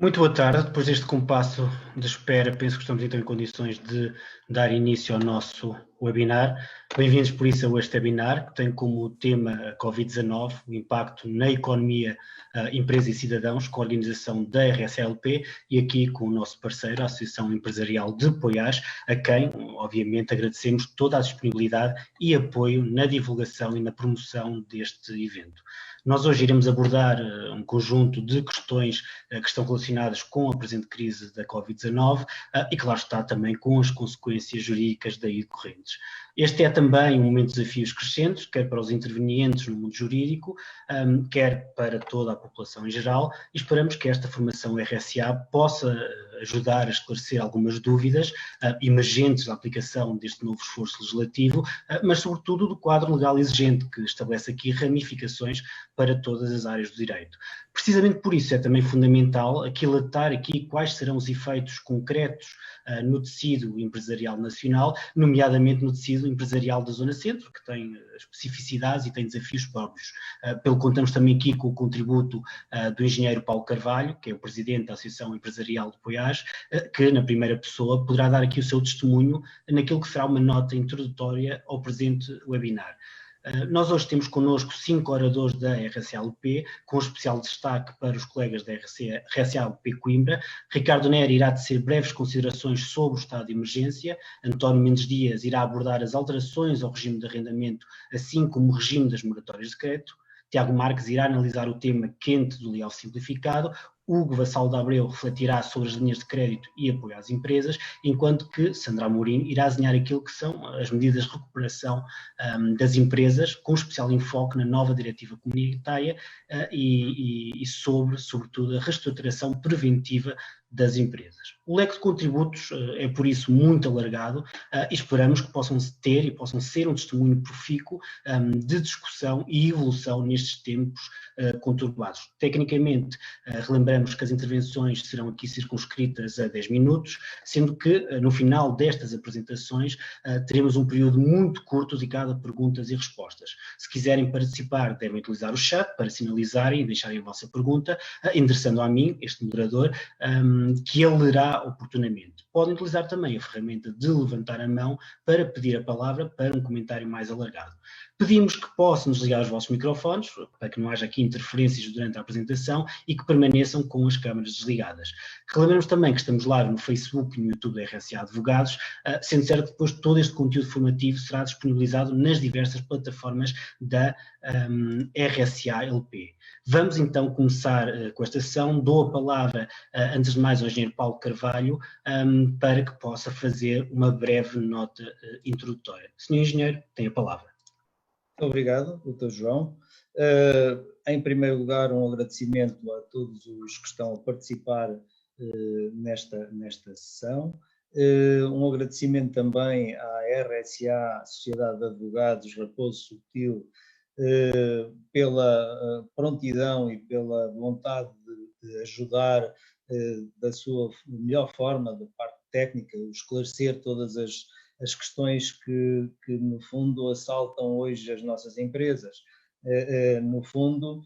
Muito boa tarde. Depois deste compasso de espera, penso que estamos então em condições de dar início ao nosso webinar. Bem-vindos por isso a este webinar, que tem como tema a Covid-19, o impacto na economia, empresa e cidadãos, com a organização da RSLP e aqui com o nosso parceiro, a Associação Empresarial de Poiares, a quem, obviamente, agradecemos toda a disponibilidade e apoio na divulgação e na promoção deste evento. Nós hoje iremos abordar um conjunto de questões que estão relacionadas com a presente crise da Covid-19 e, claro está, também com as consequências jurídicas daí decorrentes. Este é também um momento de desafios crescentes, quer para os intervenientes no mundo jurídico, quer para toda a população em geral, e esperamos que esta formação RSA possa ajudar a esclarecer algumas dúvidas emergentes da aplicação deste novo esforço legislativo, mas sobretudo do quadro legal exigente, que estabelece aqui ramificações para todas as áreas do direito. Precisamente por isso é também fundamental aquilatar aqui quais serão os efeitos concretos no tecido empresarial nacional, nomeadamente no tecido empresarial da Zona Centro, que tem especificidades e tem desafios próprios. Pelo que contamos também aqui com o contributo do engenheiro Paulo Carvalho, que é o presidente da Associação Empresarial de Poiares, que na primeira pessoa poderá dar aqui o seu testemunho naquilo que será uma nota introdutória ao presente webinar. Nós hoje temos connosco 5 oradores da RSLP, com especial destaque para os colegas da RSLP Coimbra. Ricardo Neri irá tecer breves considerações sobre o estado de emergência, António Mendes Dias irá abordar as alterações ao regime de arrendamento, assim como o regime das moratórias de crédito, Tiago Marques irá analisar o tema quente do layoff simplificado, Hugo Vassal de Abreu refletirá sobre as linhas de crédito e apoio às empresas, enquanto que Sandra Amorim irá desenhar aquilo que são as medidas de recuperação das empresas, com especial enfoque na nova diretiva comunitária e sobretudo, a reestruturação preventiva das empresas. O leque de contributos é, por isso, muito alargado e esperamos que possam ter e possam ser um testemunho profícuo de discussão e evolução nestes tempos conturbados. Tecnicamente, relembramos que as intervenções serão aqui circunscritas a 10 minutos, sendo que no final destas apresentações teremos um período muito curto dedicado a perguntas e respostas. Se quiserem participar, devem utilizar o chat para sinalizarem e deixarem a vossa pergunta, endereçando a mim, este moderador, que ele lerá oportunamente. Podem utilizar também a ferramenta de levantar a mão para pedir a palavra para um comentário mais alargado. Pedimos que possam desligar os vossos microfones, para que não haja aqui interferências durante a apresentação e que permaneçam com as câmaras desligadas. Relembramos também que estamos live no Facebook e no YouTube da RSA Advogados, sendo certo que depois todo este conteúdo formativo será disponibilizado nas diversas plataformas da RSA LP. Vamos então começar com esta sessão. Dou a palavra, antes de mais, ao engenheiro Paulo Carvalho, para que possa fazer uma breve nota introdutória. Senhor engenheiro, tem a palavra. Obrigado, Dr. João. Em primeiro lugar, um agradecimento a todos os que estão a participar nesta sessão. Um agradecimento também à RSA, Sociedade de Advogados Raposo Subtil, pela prontidão e pela vontade de ajudar da sua melhor forma, da parte técnica, esclarecer todas as questões que no fundo assaltam hoje as nossas empresas. No fundo,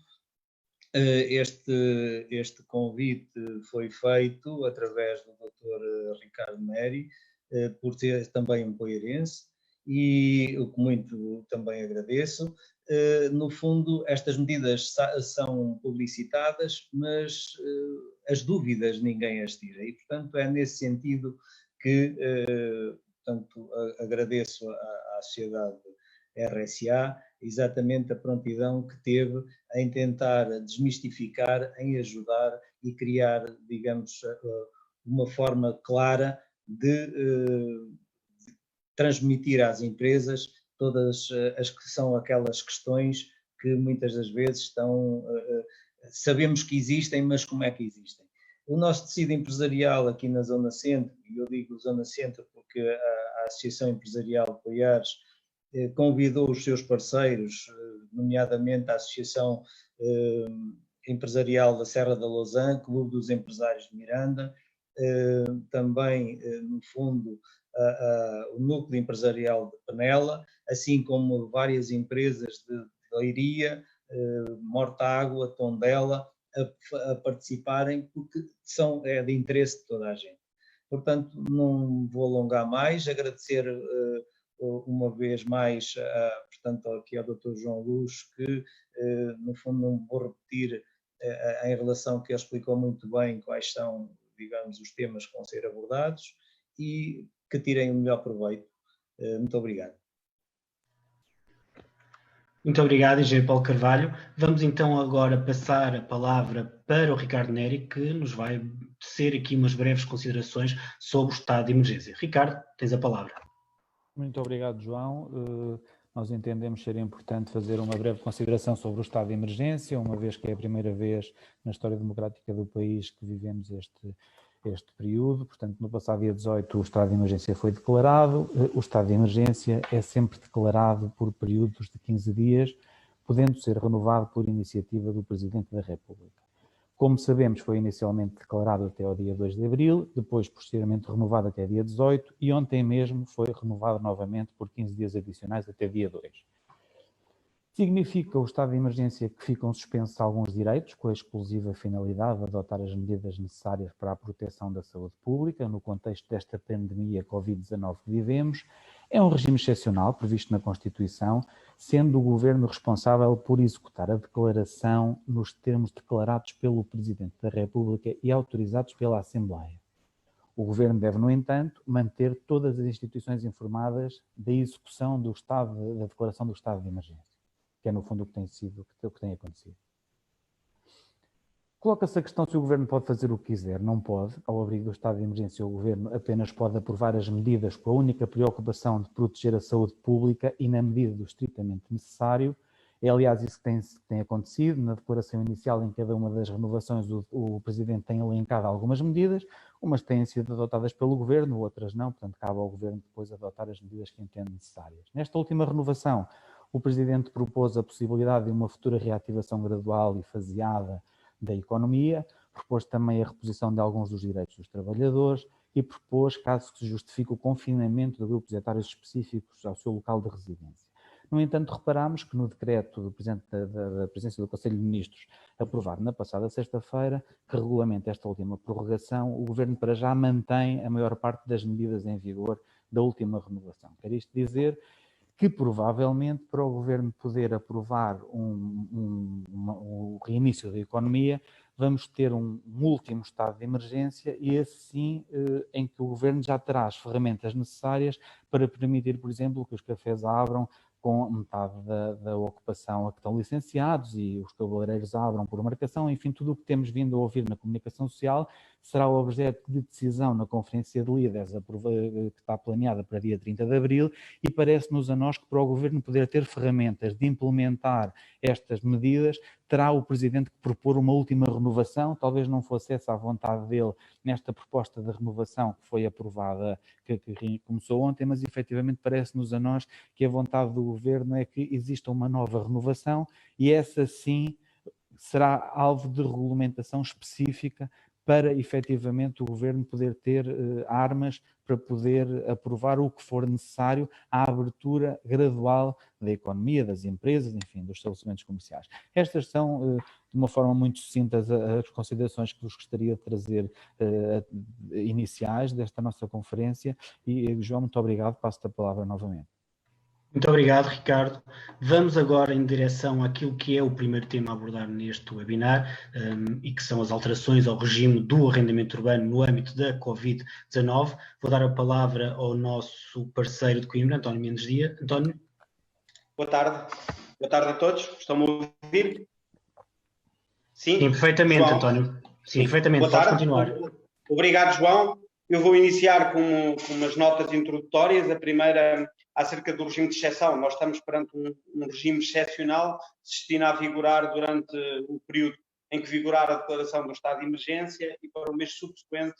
este convite foi feito através do Dr. Ricardo Neri, por ser também um poiarense, e o que muito também agradeço. No fundo, estas medidas são publicitadas, mas as dúvidas ninguém as tira, e portanto é nesse sentido que portanto, agradeço à sociedade RSA exatamente a prontidão que teve em tentar desmistificar, em ajudar e criar, digamos, uma forma clara de transmitir às empresas todas as que são aquelas questões que muitas das vezes estão, sabemos que existem, mas como é que existem? O nosso tecido empresarial aqui na Zona Centro, e eu digo Zona Centro porque a Associação Empresarial de Poiares convidou os seus parceiros, nomeadamente a Associação Empresarial da Serra da Lousã, Clube dos Empresários de Miranda, também, no fundo, o Núcleo Empresarial de Penela, assim como várias empresas de Leiria, Mortágua, Tondela, a participarem, porque é de interesse de toda a gente. Portanto, não vou alongar mais, agradecer uma vez mais, portanto, aqui ao Dr. João Luz, que no fundo não vou repetir em relação que ele explicou muito bem quais são, digamos, os temas que vão ser abordados e que tirem o melhor proveito. Muito obrigado. Muito obrigado, Engenheiro Paulo Carvalho. Vamos então agora passar a palavra para o Ricardo Neri, que nos vai tecer aqui umas breves considerações sobre o estado de emergência. Ricardo, tens a palavra. Muito obrigado, João. Nós entendemos ser importante fazer uma breve consideração sobre o estado de emergência, uma vez que é a primeira vez na história democrática do país que vivemos este período. Portanto, no passado dia 18 o estado de emergência foi declarado. O estado de emergência é sempre declarado por períodos de 15 dias, podendo ser renovado por iniciativa do Presidente da República. Como sabemos, foi inicialmente declarado até ao dia 2 de abril, depois posteriormente renovado até dia 18 e ontem mesmo foi renovado novamente por 15 dias adicionais até dia 2. Significa o estado de emergência que ficam suspensos alguns direitos, com a exclusiva finalidade de adotar as medidas necessárias para a proteção da saúde pública, no contexto desta pandemia Covid-19 que vivemos. É um regime excepcional previsto na Constituição, sendo o Governo responsável por executar a declaração nos termos declarados pelo Presidente da República e autorizados pela Assembleia. O Governo deve, no entanto, manter todas as instituições informadas da execução da declaração do estado de emergência, que é no fundo o que tem acontecido. Coloca-se a questão se o Governo pode fazer o que quiser. Não pode. Ao abrigo do estado de emergência, o Governo apenas pode aprovar as medidas com a única preocupação de proteger a saúde pública e na medida do estritamente necessário. É, aliás, isso que tem acontecido. Na declaração inicial, em cada uma das renovações, o Presidente tem elencado algumas medidas. Umas têm sido adotadas pelo Governo, outras não. Portanto, cabe ao Governo depois adotar as medidas que entende necessárias. Nesta última renovação, o Presidente propôs a possibilidade de uma futura reativação gradual e faseada da economia, propôs também a reposição de alguns dos direitos dos trabalhadores e propôs, caso se justifique, o confinamento de grupos etários específicos ao seu local de residência. No entanto, reparámos que no decreto do Presidente da Presidência do Conselho de Ministros, aprovado na passada sexta-feira, que regulamenta esta última prorrogação, o Governo para já mantém a maior parte das medidas em vigor da última renovação. Quer isto dizer que provavelmente para o Governo poder aprovar o reinício da economia, vamos ter um último estado de emergência e assim em que o Governo já terá as ferramentas necessárias para permitir, por exemplo, que os cafés abram com metade da ocupação a que estão licenciados e os cabeleireiros abram por marcação, enfim, tudo o que temos vindo a ouvir na comunicação social será o objeto de decisão na Conferência de Líderes que está planeada para dia 30 de abril e parece-nos a nós que para o Governo poder ter ferramentas de implementar estas medidas, terá o Presidente que propor uma última renovação, talvez não fosse essa a vontade dele nesta proposta de renovação que foi aprovada, que começou ontem, mas efetivamente parece-nos a nós que a vontade do Governo é que exista uma nova renovação e essa sim será alvo de regulamentação específica para efetivamente o Governo poder ter armas para poder aprovar o que for necessário à abertura gradual da economia, das empresas, enfim, dos estabelecimentos comerciais. Estas são, de uma forma muito sucinta, as considerações que vos gostaria de trazer iniciais desta nossa conferência e, João, muito obrigado, passo-te a palavra novamente. Muito obrigado, Ricardo. Vamos agora em direção àquilo que é o primeiro tema a abordar neste webinar e que são as alterações ao regime do arrendamento urbano no âmbito da Covid-19. Vou dar a palavra ao nosso parceiro de Coimbra, António Mendes Dias. António. Boa tarde. Boa tarde a todos. Estão-me a ouvir? Sim, perfeitamente, João. António. Sim, perfeitamente. Pode continuar. Obrigado, João. Eu vou iniciar com umas notas introdutórias. A primeira acerca do regime de exceção. Nós estamos perante um regime excepcional que se destina a vigorar durante o período em que vigorar a declaração do estado de emergência e para o mês subsequente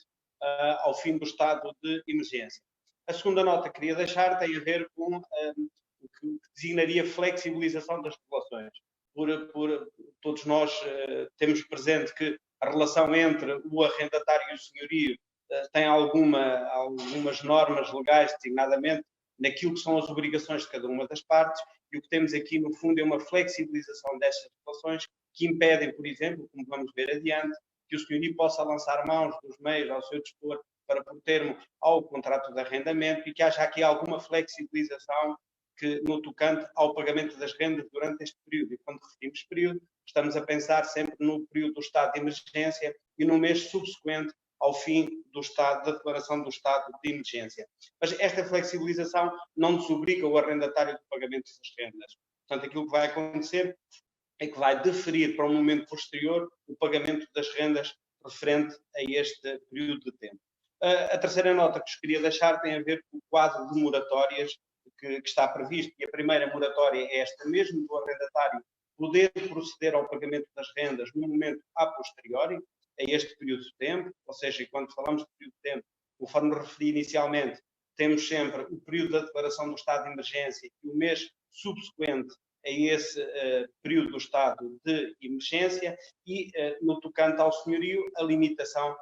ao fim do estado de emergência. A segunda nota que queria deixar tem a ver com o que designaria flexibilização das regulações. Por todos nós temos presente que a relação entre o arrendatário e o senhorio tem algumas normas legais, designadamente naquilo que são as obrigações de cada uma das partes, e o que temos aqui, no fundo, é uma flexibilização destas relações que impedem, por exemplo, como vamos ver adiante, que o senhorio possa lançar mãos dos meios ao seu dispor para pôr termo ao contrato de arrendamento, e que haja aqui alguma flexibilização que, no tocante ao pagamento das rendas durante este período. E quando referimos período, estamos a pensar sempre no período do estado de emergência e no mês subsequente ao fim do estado, da declaração do estado de emergência. Mas esta flexibilização não desobriga o arrendatário do pagamento das rendas. Portanto, aquilo que vai acontecer é que vai deferir para um momento posterior o pagamento das rendas referente a este período de tempo. A terceira nota que vos queria deixar tem a ver com o quadro de moratórias que está previsto, e a primeira moratória é esta mesmo, do arrendatário poder proceder ao pagamento das rendas no momento a posteriori, a este período de tempo, ou seja, quando falamos de período de tempo, conforme referi inicialmente, temos sempre o período da declaração do estado de emergência e o mês subsequente a esse período do estado de emergência e, no tocante ao senhorio, a limitação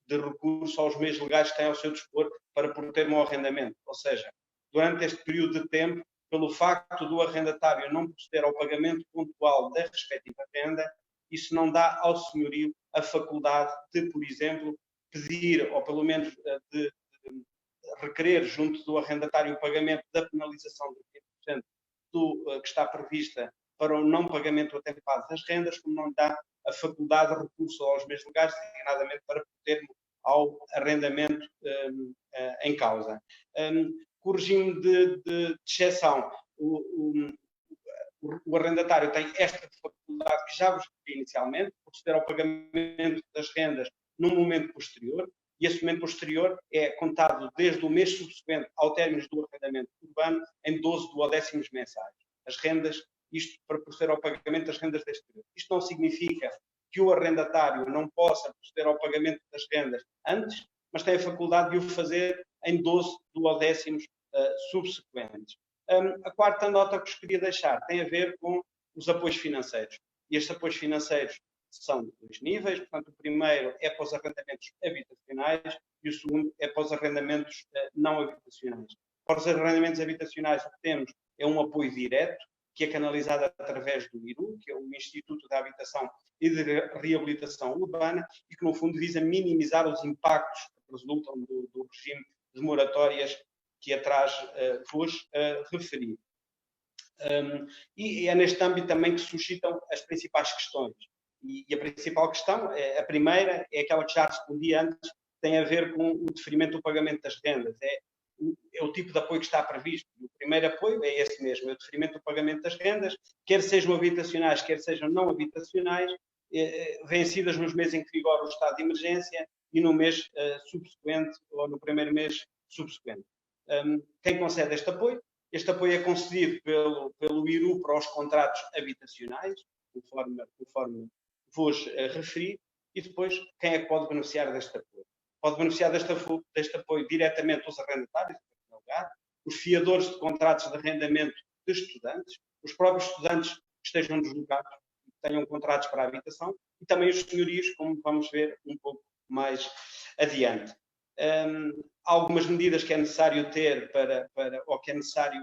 de recurso aos meios legais que têm ao seu dispor para pôr termo ao arrendamento. Ou seja, durante este período de tempo, pelo facto do arrendatário não proceder ao pagamento pontual da respectiva renda, isso não dá ao senhorio a faculdade de, por exemplo, pedir, ou pelo menos de requerer junto do arrendatário o pagamento da penalização de 20% que está prevista para o não pagamento atempado das rendas, como não dá a faculdade de recurso aos meios legais, designadamente para termo ao arrendamento em causa. Com o regime de exceção, o arrendatário tem esta faculdade que já vos referi inicialmente, proceder ao pagamento das rendas num momento posterior, e esse momento posterior é contado desde o mês subsequente ao término do arrendamento urbano em 12 duodécimos mensais. As rendas, isto para proceder ao pagamento das rendas deste período. Isto não significa que o arrendatário não possa proceder ao pagamento das rendas antes, mas tem a faculdade de o fazer em 12 duodécimos subsequentes. A quarta nota que vos queria deixar tem a ver com os apoios financeiros. E estes apoios financeiros são de dois níveis. Portanto, o primeiro é para os arrendamentos habitacionais e o segundo é para os arrendamentos não habitacionais. Para os arrendamentos habitacionais, o que temos é um apoio direto, que é canalizado através do IRU, que é o Instituto da Habitação e de Reabilitação Urbana, e que, no fundo, visa minimizar os impactos que resultam do regime de moratórias que atrás vos referi. E é neste âmbito também que se suscitam as principais questões. E a principal questão, a primeira, é aquela que já respondi antes, tem a ver com o deferimento do pagamento das rendas. É o tipo de apoio que está previsto. O primeiro apoio é esse mesmo, é o deferimento do pagamento das rendas, quer sejam habitacionais, quer sejam não habitacionais, vencidas nos meses em que vigora o estado de emergência e no mês subsequente, ou no primeiro mês subsequente. Quem concede este apoio? Este apoio é concedido pelo IRU para os contratos habitacionais, conforme vos referi, e depois quem é que pode beneficiar deste apoio? Pode beneficiar deste apoio diretamente os arrendatários, os fiadores de contratos de arrendamento de estudantes, os próprios estudantes que estejam deslocados e que tenham contratos para a habitação, e também os senhorios, como vamos ver um pouco mais adiante. Há algumas medidas que é necessário ter ou que é necessário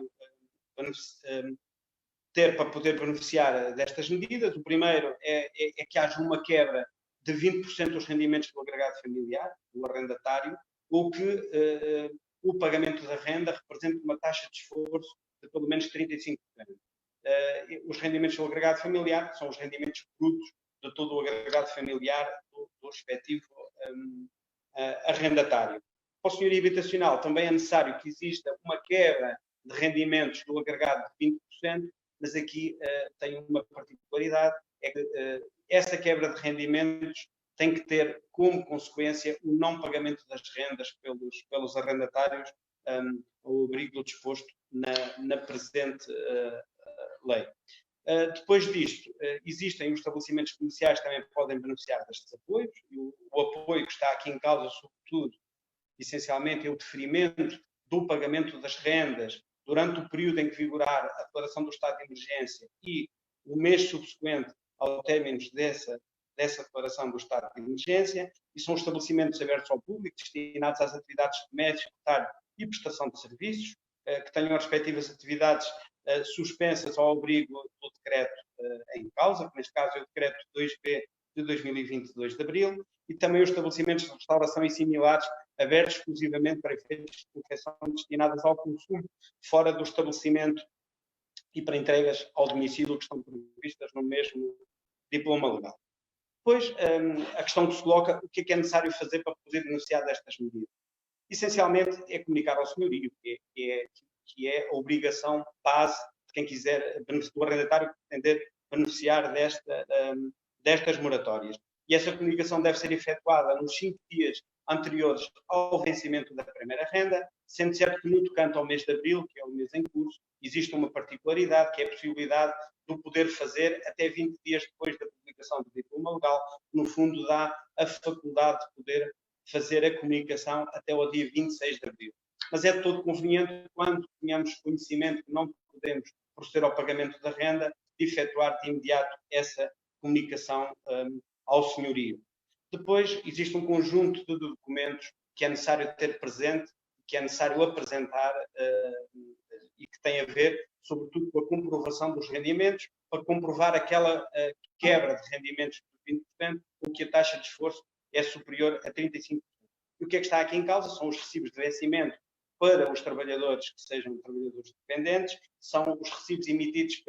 ter para poder beneficiar destas medidas. O primeiro é que haja uma quebra de 20% dos rendimentos do agregado familiar, do arrendatário, ou que o pagamento da renda represente uma taxa de esforço de pelo menos 35%. Os rendimentos do agregado familiar são os rendimentos brutos de todo o agregado familiar do respectivo arrendatário. Para o senhorio habitacional também é necessário que exista uma quebra de rendimentos do agregado de 20%, mas aqui tem uma particularidade, é que essa quebra de rendimentos tem que ter como consequência o não pagamento das rendas pelos arrendatários ao abrigo do disposto na presente lei. Depois disto, existem os estabelecimentos comerciais que também podem beneficiar destes apoios, e o apoio que está aqui em causa, sobretudo, essencialmente, é o deferimento do pagamento das rendas durante o período em que vigorar a declaração do estado de emergência e o mês subsequente ao término dessa declaração do estado de emergência, e são estabelecimentos abertos ao público, destinados às atividades de comércio, retalho e prestação de serviços, que tenham as respectivas atividades suspensas ao abrigo do decreto em causa, que neste caso é o decreto 2B de 2022 de abril, e também os estabelecimentos de restauração e similares abertos exclusivamente para efeitos de confecção destinados ao consumo fora do estabelecimento e para entregas ao domicílio que estão previstas no mesmo diploma legal. Depois, a questão que se coloca, o que é necessário fazer para poder beneficiar destas medidas? Essencialmente é comunicar ao senhorio, que é a obrigação base de quem quiser, do arrendatário que pretender beneficiar destas moratórias. E essa comunicação deve ser efetuada nos 5 dias anteriores ao vencimento da primeira renda, sendo certo que no tocante ao mês de abril, que é o mês em curso, existe uma particularidade, que é a possibilidade de o poder fazer até 20 dias depois da publicação do diploma legal, que no fundo dá a faculdade de poder fazer a comunicação até ao dia 26 de abril. Mas é de todo conveniente, quando tenhamos conhecimento que não podemos proceder ao pagamento da renda, de efetuar de imediato essa comunicação ao senhorio. Depois, existe um conjunto de documentos que é necessário ter presente, que é necessário apresentar e que tem a ver, sobretudo, com a comprovação dos rendimentos, para comprovar aquela quebra de rendimentos de 20%, com que a taxa de esforço é superior a 35%. E o que é que está aqui em causa? São os recibos de vencimento para os trabalhadores que sejam trabalhadores dependentes, são os recibos emitidos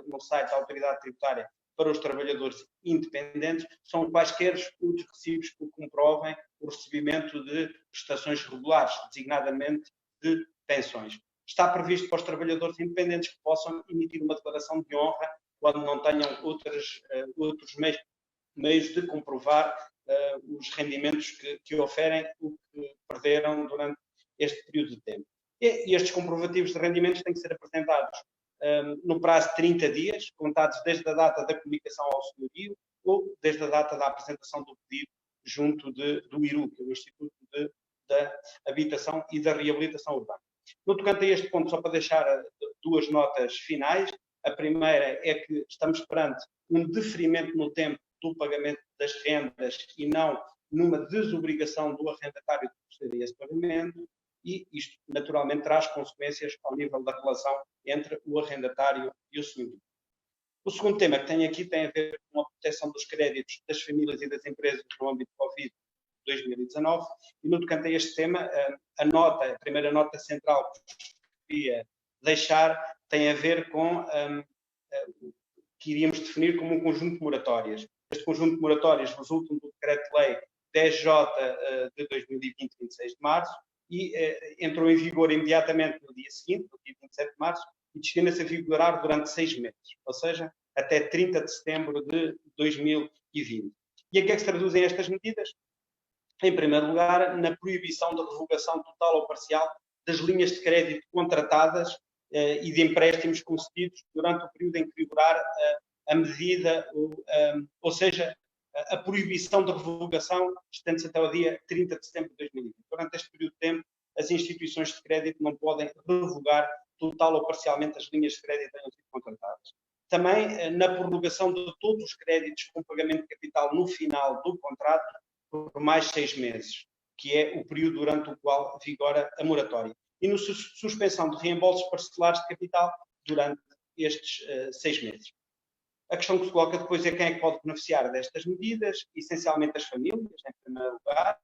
no site da Autoridade Tributária para os trabalhadores independentes, são quaisquer os recibos que comprovem o recebimento de prestações regulares, designadamente de pensões. Está previsto para os trabalhadores independentes que possam emitir uma declaração de honra quando não tenham outros meios de comprovar os rendimentos que oferem o que perderam durante este período de tempo. E estes comprovativos de rendimentos têm que ser apresentados no prazo de 30 dias, contados desde a data da comunicação ao senhorio ou desde a data da apresentação do pedido junto do IRU, que é o Instituto da Habitação e da Reabilitação Urbana. No tocante a este ponto, só para deixar 2 notas finais. A primeira é que estamos perante um deferimento no tempo do pagamento das rendas e não numa desobrigação do arrendatário de proceder a esse pagamento, e isto naturalmente traz consequências ao nível da relação entre o arrendatário e o senhorio. O segundo tema que tenho aqui tem a ver com a proteção dos créditos das famílias e das empresas no âmbito Covid 2019, e no tocante a este tema, a primeira nota central que queria deixar tem a ver com que iríamos definir como um conjunto de moratórias. Este conjunto de moratórias resulta do Decreto-Lei 10J de 2020, 26 de março, e entrou em vigor imediatamente no dia seguinte, no dia 27 de março, e destina-se a vigorar durante 6 meses, ou seja, até 30 de setembro de 2020. E a que é que se traduzem estas medidas? Em primeiro lugar, na proibição da revogação total ou parcial das linhas de crédito contratadas e de empréstimos concedidos durante o período em que vigorar a medida, ou seja, a proibição de revogação estende-se até o dia 30 de setembro de 2020. Durante este período de tempo, as instituições de crédito não podem revogar total ou parcialmente as linhas de crédito que tenham sido contratadas. Também na prorrogação de todos os créditos com pagamento de capital no final do contrato por mais 6 meses, que é o período durante o qual vigora a moratória. E na suspensão de reembolsos parcelares de capital durante estes 6 meses. A questão que se coloca depois é quem é que pode beneficiar destas medidas, essencialmente as famílias, em primeiro lugar,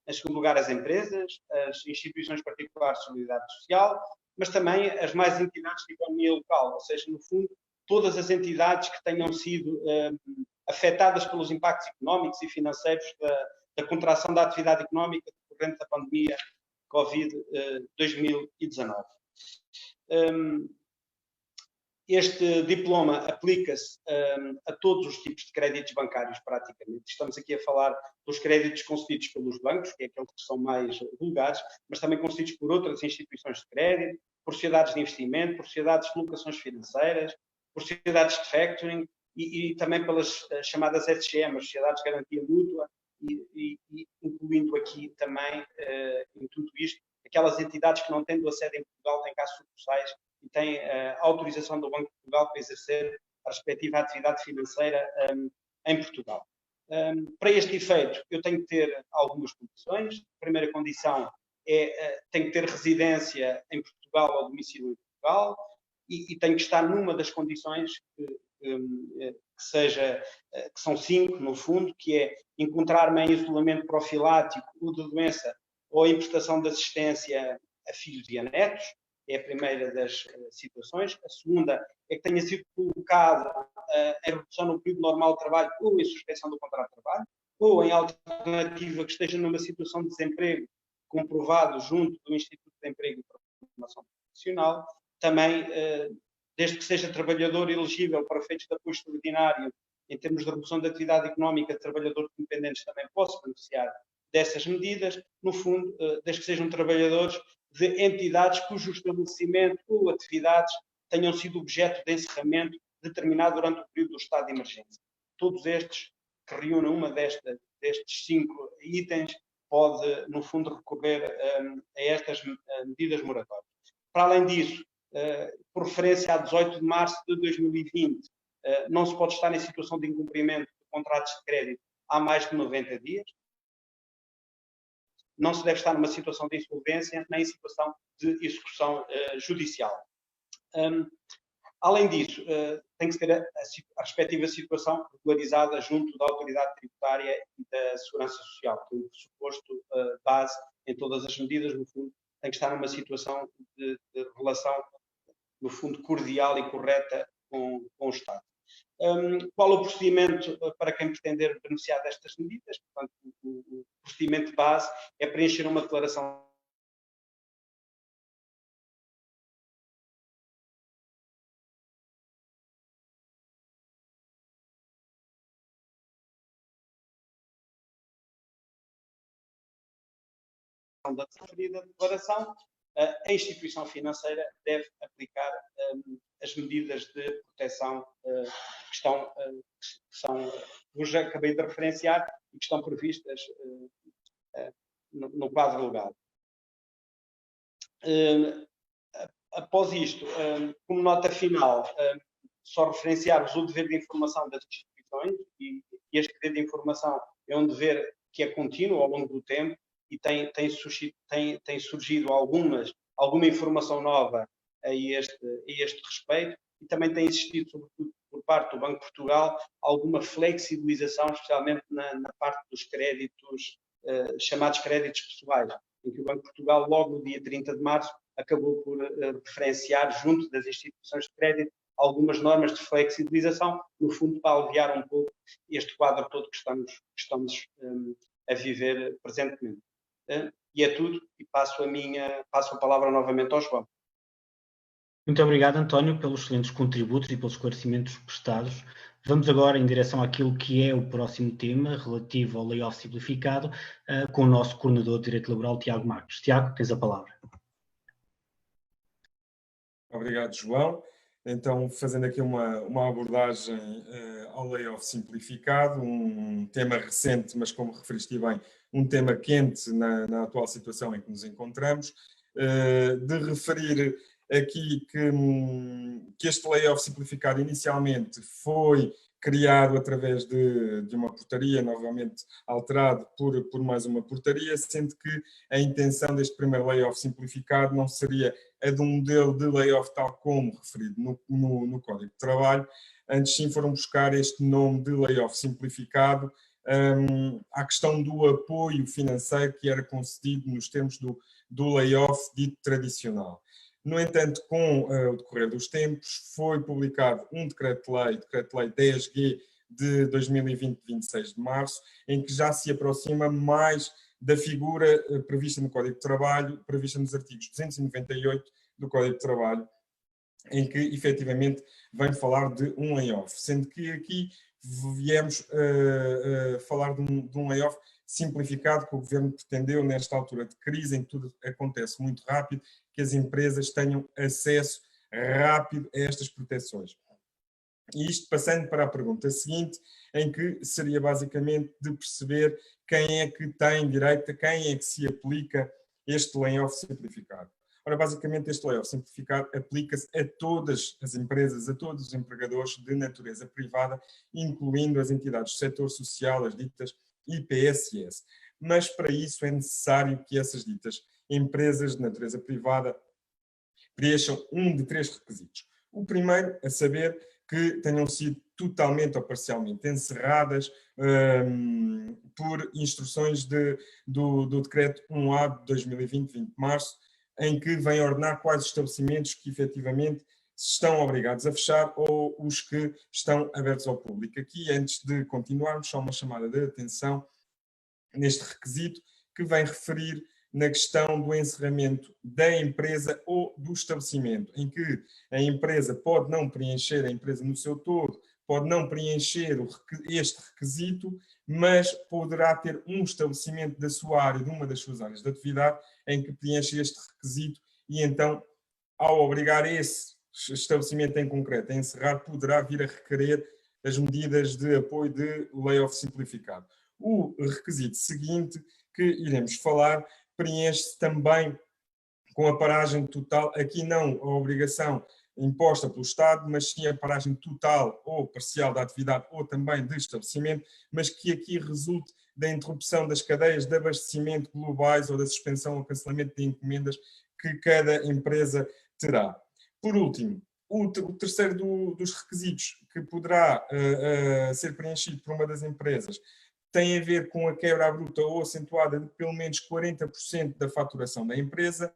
em segundo lugar as empresas, as instituições particulares de solidariedade social, mas também as mais entidades de economia local, ou seja, no fundo, todas as entidades que tenham sido afetadas pelos impactos económicos e financeiros da contração da atividade económica decorrente da pandemia Covid-2019. Este diploma aplica-se a todos os tipos de créditos bancários, praticamente. Estamos aqui a falar dos créditos concedidos pelos bancos, que é aqueles que são mais vulgares, mas também concedidos por outras instituições de crédito, por sociedades de investimento, por sociedades de locações financeiras, por sociedades de factoring e também pelas chamadas SGM, as Sociedades de Garantia Mútua, e incluindo aqui também, em tudo isto, aquelas entidades que não tendo a sede em Portugal, têm cá sucursais e têm a autorização do Banco de Portugal para exercer a respectiva atividade financeira em Portugal. Para este efeito, eu tenho que ter algumas condições. A primeira condição é tem que ter residência em Portugal Portugal ou domicílio em Portugal, e tem que estar numa das condições que são 5, no fundo, que é encontrar-me em isolamento profilático ou de doença ou em prestação de assistência a filhos e a netos, é a primeira das situações. A segunda é que tenha sido colocado em redução no período normal de trabalho ou em suspensão do contrato de trabalho, ou em alternativa que esteja numa situação de desemprego comprovado junto do Instituto de Emprego e Formação Profissional. Também, desde que seja trabalhador elegível para efeitos de apoio extraordinário em termos de redução da atividade económica de trabalhadores dependentes, também posso beneficiar dessas medidas. No fundo, desde que sejam trabalhadores de entidades cujo estabelecimento ou atividades tenham sido objeto de encerramento determinado durante o período do estado de emergência. Todos estes que reúnem uma destes 5 itens pode, no fundo, recorrer a estas medidas moratórias. Para além disso, por referência a 18 de março de 2020, não se pode estar em situação de incumprimento de contratos de crédito há mais de 90 dias. Não se deve estar numa situação de insolvência nem em situação de execução judicial. Além disso, tem que se ter a respectiva situação regularizada junto da autoridade tributária e da segurança social, que é o pressuposto base em todas as medidas, no fundo, tem que estar numa situação de relação, no fundo, cordial e correta com o Estado. Qual o procedimento para quem pretender beneficiar destas medidas? Portanto, o procedimento de base é preencher uma declaração da referida declaração. A instituição financeira deve aplicar as medidas de proteção que já acabei de referenciar e que estão previstas no quadro legal. Após isto, como nota final, só referenciar-vos o dever de informação das instituições, e este dever de informação é um dever que é contínuo ao longo do tempo, e tem surgido alguma informação nova a este respeito, e também tem existido, sobretudo por parte do Banco de Portugal, alguma flexibilização, especialmente na parte dos créditos, chamados créditos pessoais, em que o Banco de Portugal, logo no dia 30 de março, acabou por referenciar, junto das instituições de crédito, algumas normas de flexibilização, no fundo, para aliviar um pouco este quadro todo que estamos a viver presentemente. E é tudo, e passo a palavra novamente ao João. Muito obrigado, António, pelos excelentes contributos e pelos esclarecimentos prestados. Vamos agora em direção àquilo que é o próximo tema, relativo ao layoff simplificado, com o nosso coordenador de Direito Laboral, Tiago Marques. Tiago, tens a palavra. Obrigado, João. Então, fazendo aqui uma abordagem ao layoff simplificado, um tema recente, mas como referiste bem, um tema quente na atual situação em que nos encontramos, de referir aqui que este layoff simplificado inicialmente foi criado através de uma portaria, novamente alterado por mais uma portaria, sendo que a intenção deste primeiro layoff simplificado não seria a de um modelo de layoff tal como referido no Código de Trabalho. Antes sim foram buscar este nome de layoff simplificado à questão do apoio financeiro que era concedido nos termos do layoff dito tradicional. No entanto, com o decorrer dos tempos, foi publicado um decreto-lei 10G de 2020, 26 de março, em que já se aproxima mais da figura prevista no Código de Trabalho, prevista nos artigos 298 do Código de Trabalho, em que efetivamente vem falar de um layoff, sendo que aqui viemos falar de um layoff simplificado que o Governo pretendeu nesta altura de crise, em que tudo acontece muito rápido, que as empresas tenham acesso rápido a estas proteções. E isto passando para a pergunta seguinte, em que seria basicamente de perceber quem é que tem direito, a quem é que se aplica este layoff simplificado. Ora, basicamente este layoff simplificado aplica-se a todas as empresas, a todos os empregadores de natureza privada, incluindo as entidades do setor social, as ditas IPSS. Mas para isso é necessário que essas ditas empresas de natureza privada preencham um de 3 requisitos. O primeiro, a saber que tenham sido totalmente ou parcialmente encerradas por instruções do Decreto 1A de 2020, 20 de março, em que vem ordenar quais estabelecimentos que efetivamente estão obrigados a fechar ou os que estão abertos ao público. Aqui, antes de continuarmos, só uma chamada de atenção neste requisito que vem referir na questão do encerramento da empresa ou do estabelecimento, em que a empresa pode não preencher, a empresa no seu todo, pode não preencher este requisito, mas poderá ter um estabelecimento da sua área, de uma das suas áreas de atividade, em que preenche este requisito e então, ao obrigar esse estabelecimento em concreto a encerrar, poderá vir a requerer as medidas de apoio de layoff simplificado. O requisito seguinte que iremos falar preenche-se também com a paragem total, aqui não a obrigação imposta pelo Estado, mas sim a paragem total ou parcial da atividade ou também de estabelecimento, mas que aqui resulte da interrupção das cadeias de abastecimento globais ou da suspensão ou cancelamento de encomendas que cada empresa terá. Por último, o terceiro dos requisitos que poderá ser preenchido por uma das empresas tem a ver com a quebra bruta ou acentuada de pelo menos 40% da faturação da empresa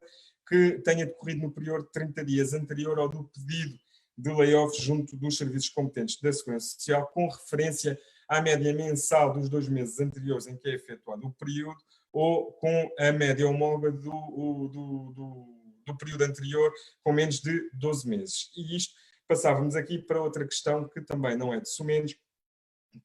que tenha decorrido no período de 30 dias anterior ao do pedido de layoff junto dos serviços competentes da Segurança Social, com referência à média mensal dos 2 meses anteriores em que é efetuado o período ou com a média homóloga do período anterior com menos de 12 meses. E isto passávamos aqui para outra questão que também não é de sumenos,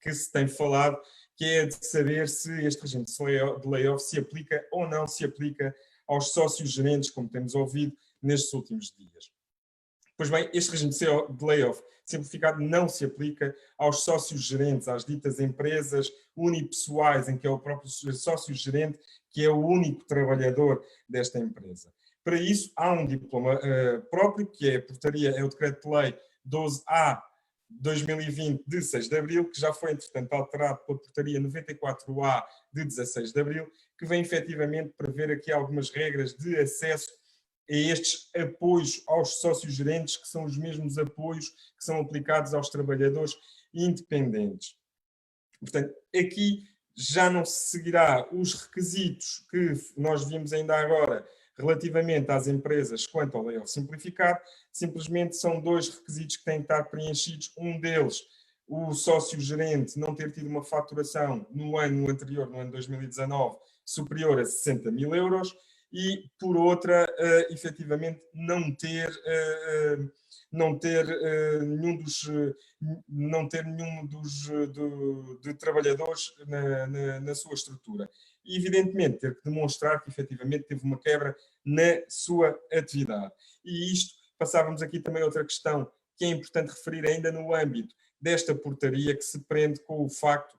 que se tem falado, que é de saber se este regime de layoff se aplica ou não se aplica aos sócios gerentes, como temos ouvido nestes últimos dias. Pois bem, este regime de layoff simplificado não se aplica aos sócios gerentes, às ditas empresas unipessoais, em que é o próprio sócio gerente que é o único trabalhador desta empresa. Para isso, há um diploma próprio, que é o Decreto-Lei 12A 2020 de 6 de abril, que já foi, entretanto, alterado pela Portaria 94A de 16 de abril, que vem efetivamente prever aqui algumas regras de acesso a estes apoios aos sócios gerentes, que são os mesmos apoios que são aplicados aos trabalhadores independentes. Portanto, aqui já não se seguirá os requisitos que nós vimos ainda agora relativamente às empresas quanto ao layoff simplificado, simplesmente são 2 requisitos que têm que estar preenchidos. Um deles, o sócio-gerente não ter tido uma faturação no ano anterior, no ano 2019, superior a 60 mil euros, e, por outra, efetivamente, não ter nenhum dos trabalhadores na sua estrutura. E, evidentemente, ter que demonstrar que efetivamente teve uma quebra na sua atividade. E isto, passávamos aqui também a outra questão que é importante referir ainda no âmbito desta portaria, que se prende com o facto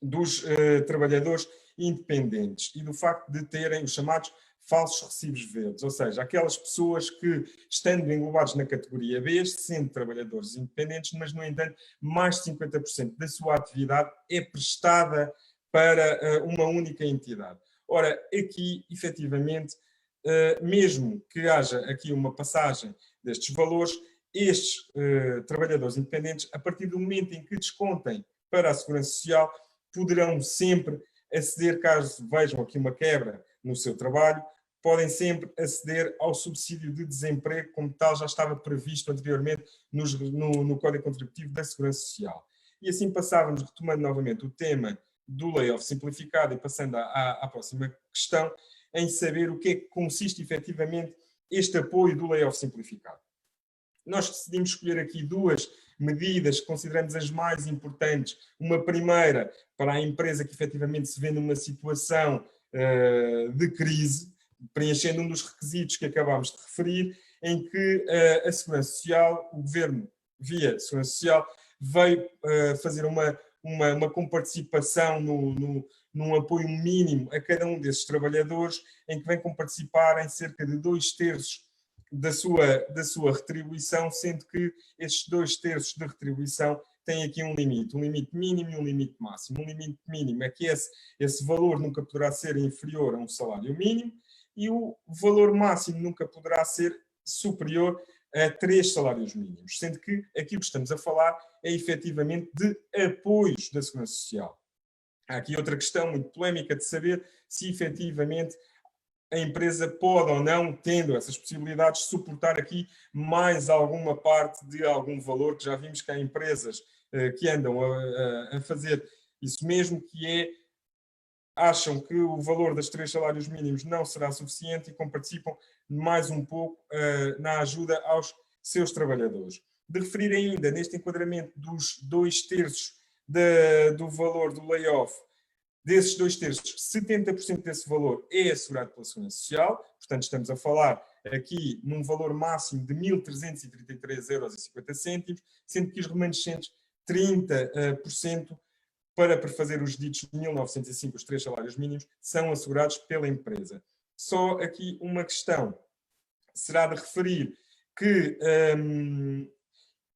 dos trabalhadores independentes e do facto de terem os chamados falsos recibos verdes, ou seja, aquelas pessoas que, estando englobados na categoria B, sendo trabalhadores independentes, mas, no entanto, mais de 50% da sua atividade é prestada para uma única entidade. Ora, aqui, efetivamente, mesmo que haja aqui uma passagem destes valores, estes trabalhadores independentes, a partir do momento em que descontem para a Segurança Social, poderão sempre aceder, caso vejam aqui uma quebra no seu trabalho, podem sempre aceder ao subsídio de desemprego, como tal já estava previsto anteriormente no Código Contributivo da Segurança Social. E assim passávamos, retomando novamente o tema do layoff simplificado e passando à próxima questão, em saber o que é que consiste efetivamente este apoio do layoff simplificado. Nós decidimos escolher aqui 2 medidas que consideramos as mais importantes. Uma primeira para a empresa que efetivamente se vê numa situação de crise, preenchendo um dos requisitos que acabámos de referir, em que a Segurança Social, o Governo, via Segurança Social, veio fazer uma comparticipação num apoio mínimo a cada um desses trabalhadores, em que vem comparticipar em cerca de 2/3 da sua retribuição, sendo que estes 2/3 de retribuição têm aqui um limite mínimo e um limite máximo. Um limite mínimo é que esse valor nunca poderá ser inferior a um salário mínimo e o valor máximo nunca poderá ser superior a 3 salários mínimos, sendo que aquilo que estamos a falar é efetivamente de apoios da Segurança Social. Há aqui outra questão muito polémica de saber se efetivamente a empresa pode ou não, tendo essas possibilidades, suportar aqui mais alguma parte de algum valor, que já vimos que há empresas que andam a fazer isso mesmo, que acham que o valor dos 3 salários mínimos não será suficiente e participam mais um pouco na ajuda aos seus trabalhadores. De referir ainda, neste enquadramento dos 2/3 do valor do layoff, desses 2/3, 70% desse valor é assegurado pela Segurança Social, portanto estamos a falar aqui num valor máximo de 1.333,50 €, sendo que os remanescentes 30% para prefazer os ditos 1.905, os 3 salários mínimos, são assegurados pela empresa. Só aqui uma questão, será de referir que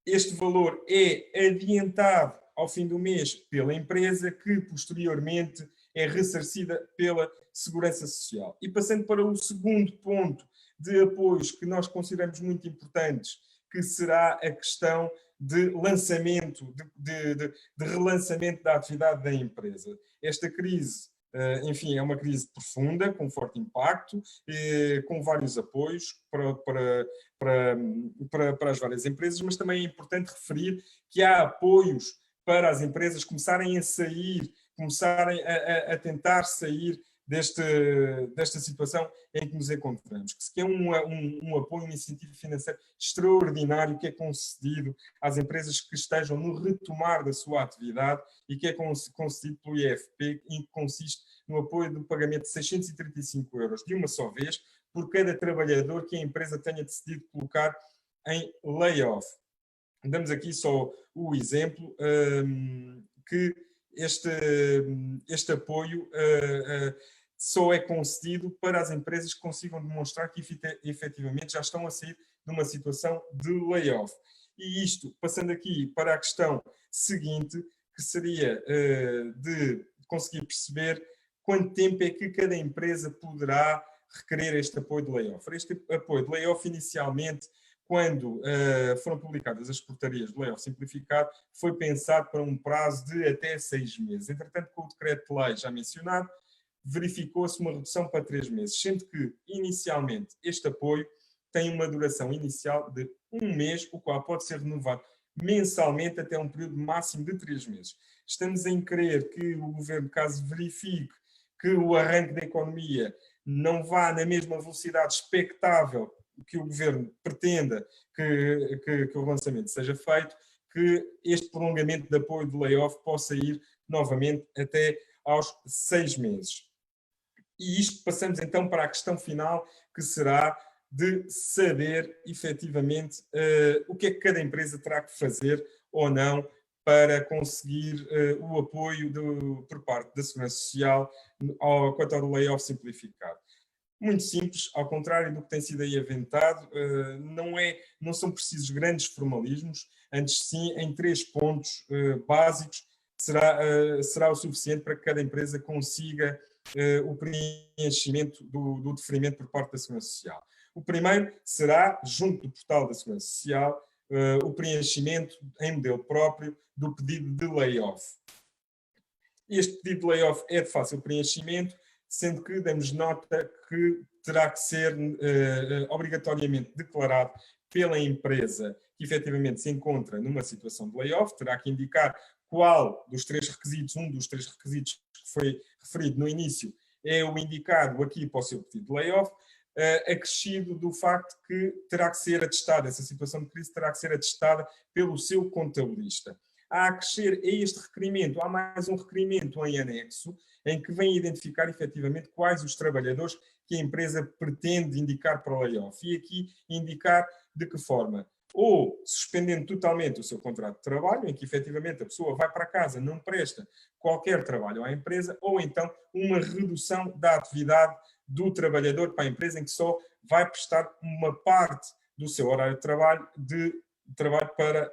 este valor é adiantado ao fim do mês pela empresa, que posteriormente é ressarcida pela Segurança Social. E passando para o segundo ponto de apoios que nós consideramos muito importantes, que será a questão de lançamento, de relançamento da atividade da empresa. Esta crise, enfim, é uma crise profunda, com forte impacto, com vários apoios para as várias empresas, mas também é importante referir que há apoios para as empresas começarem a sair, começarem a tentar sair desta situação em que nos encontramos, que é um apoio, um incentivo financeiro extraordinário que é concedido às empresas que estejam no retomar da sua atividade e que é concedido pelo IFP, e que consiste no apoio do pagamento de 635 € de uma só vez por cada trabalhador que a empresa tenha decidido colocar em layoff. Damos aqui só o exemplo que este apoio só é concedido para as empresas que consigam demonstrar que efetivamente já estão a sair de uma situação de layoff. E isto, passando aqui para a questão seguinte, que seria de conseguir perceber quanto tempo é que cada empresa poderá requerer este apoio de layoff. Este apoio de layoff, inicialmente, quando foram publicadas as portarias de layoff simplificado, foi pensado para um prazo de até 6 meses. Entretanto, com o decreto-lei já mencionado, verificou-se uma redução para 3 meses, sendo que, inicialmente, este apoio tem uma duração inicial de 1 mês, o qual pode ser renovado mensalmente até um período máximo de 3 meses. Estamos em crer que o Governo, caso verifique que o arranque da economia não vá na mesma velocidade expectável que o Governo pretenda que o lançamento seja feito, que este prolongamento de apoio de layoff possa ir novamente até aos 6 meses. E isto passamos então para a questão final, que será de saber efetivamente o que é que cada empresa terá que fazer ou não para conseguir o apoio por parte da Segurança Social quanto ao layoff simplificado. Muito simples, ao contrário do que tem sido aí aventado, não são precisos grandes formalismos, antes sim, em 3 pontos básicos, será o suficiente para que cada empresa consiga o preenchimento do deferimento por parte da Segurança Social. O primeiro será, junto do portal da Segurança Social, o preenchimento em modelo próprio do pedido de layoff. Este pedido de layoff é de fácil preenchimento, sendo que damos nota que terá que ser obrigatoriamente declarado pela empresa que efetivamente se encontra numa situação de layoff, terá que indicar qual dos 3 requisitos, um dos 3 requisitos que foi referido no início, é o indicado aqui para o seu pedido de layoff, acrescido do facto que terá que ser atestada, essa situação de crise terá que ser atestada pelo seu contabilista. A acrescer a este requerimento, há mais um requerimento em anexo, em que vem identificar efetivamente quais os trabalhadores que a empresa pretende indicar para o layoff. E aqui indicar de que forma. Ou suspendendo totalmente o seu contrato de trabalho, em que efetivamente a pessoa vai para casa, não presta qualquer trabalho à empresa, ou então uma redução da atividade do trabalhador para a empresa, em que só vai prestar uma parte do seu horário de trabalho para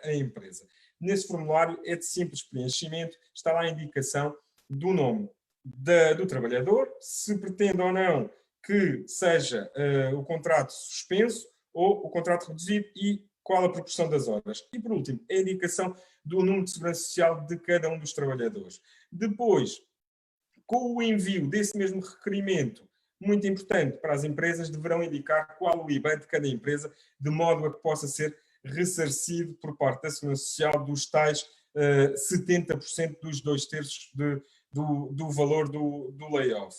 a empresa. Nesse formulário é de simples preenchimento, está lá a indicação do nome do trabalhador, se pretende ou não que seja o contrato suspenso ou o contrato reduzido e qual a proporção das horas. E, por último, a indicação do número de segurança social de cada um dos trabalhadores. Depois, com o envio desse mesmo requerimento, muito importante para as empresas, deverão indicar qual o IBAN de cada empresa, de modo a que possa ser ressarcido por parte da Segurança Social dos tais 70% dos 2/3 do valor do layoff.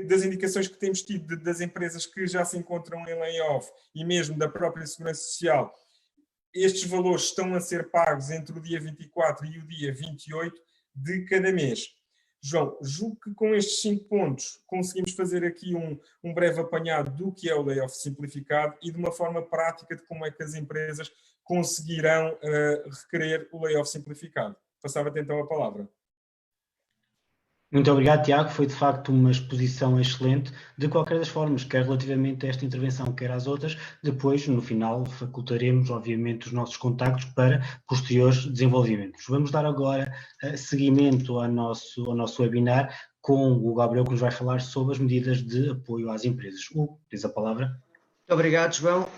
Das indicações que temos tido das empresas que já se encontram em layoff e mesmo da própria Segurança Social, estes valores estão a ser pagos entre o dia 24 e o dia 28 de cada mês. João, julgo que com estes 5 pontos conseguimos fazer aqui um breve apanhado do que é o layoff simplificado e de uma forma prática de como é que as empresas conseguirão requerer o layoff simplificado. Passava-te então a palavra. Muito obrigado, Tiago. Foi de facto uma exposição excelente. De qualquer das formas, quer relativamente a esta intervenção, quer às outras, depois, no final, facultaremos, obviamente, os nossos contactos para posteriores desenvolvimentos. Vamos dar agora seguimento ao nosso webinar com o Gabriel, que nos vai falar sobre as medidas de apoio às empresas. Tens a palavra. Muito obrigado, João.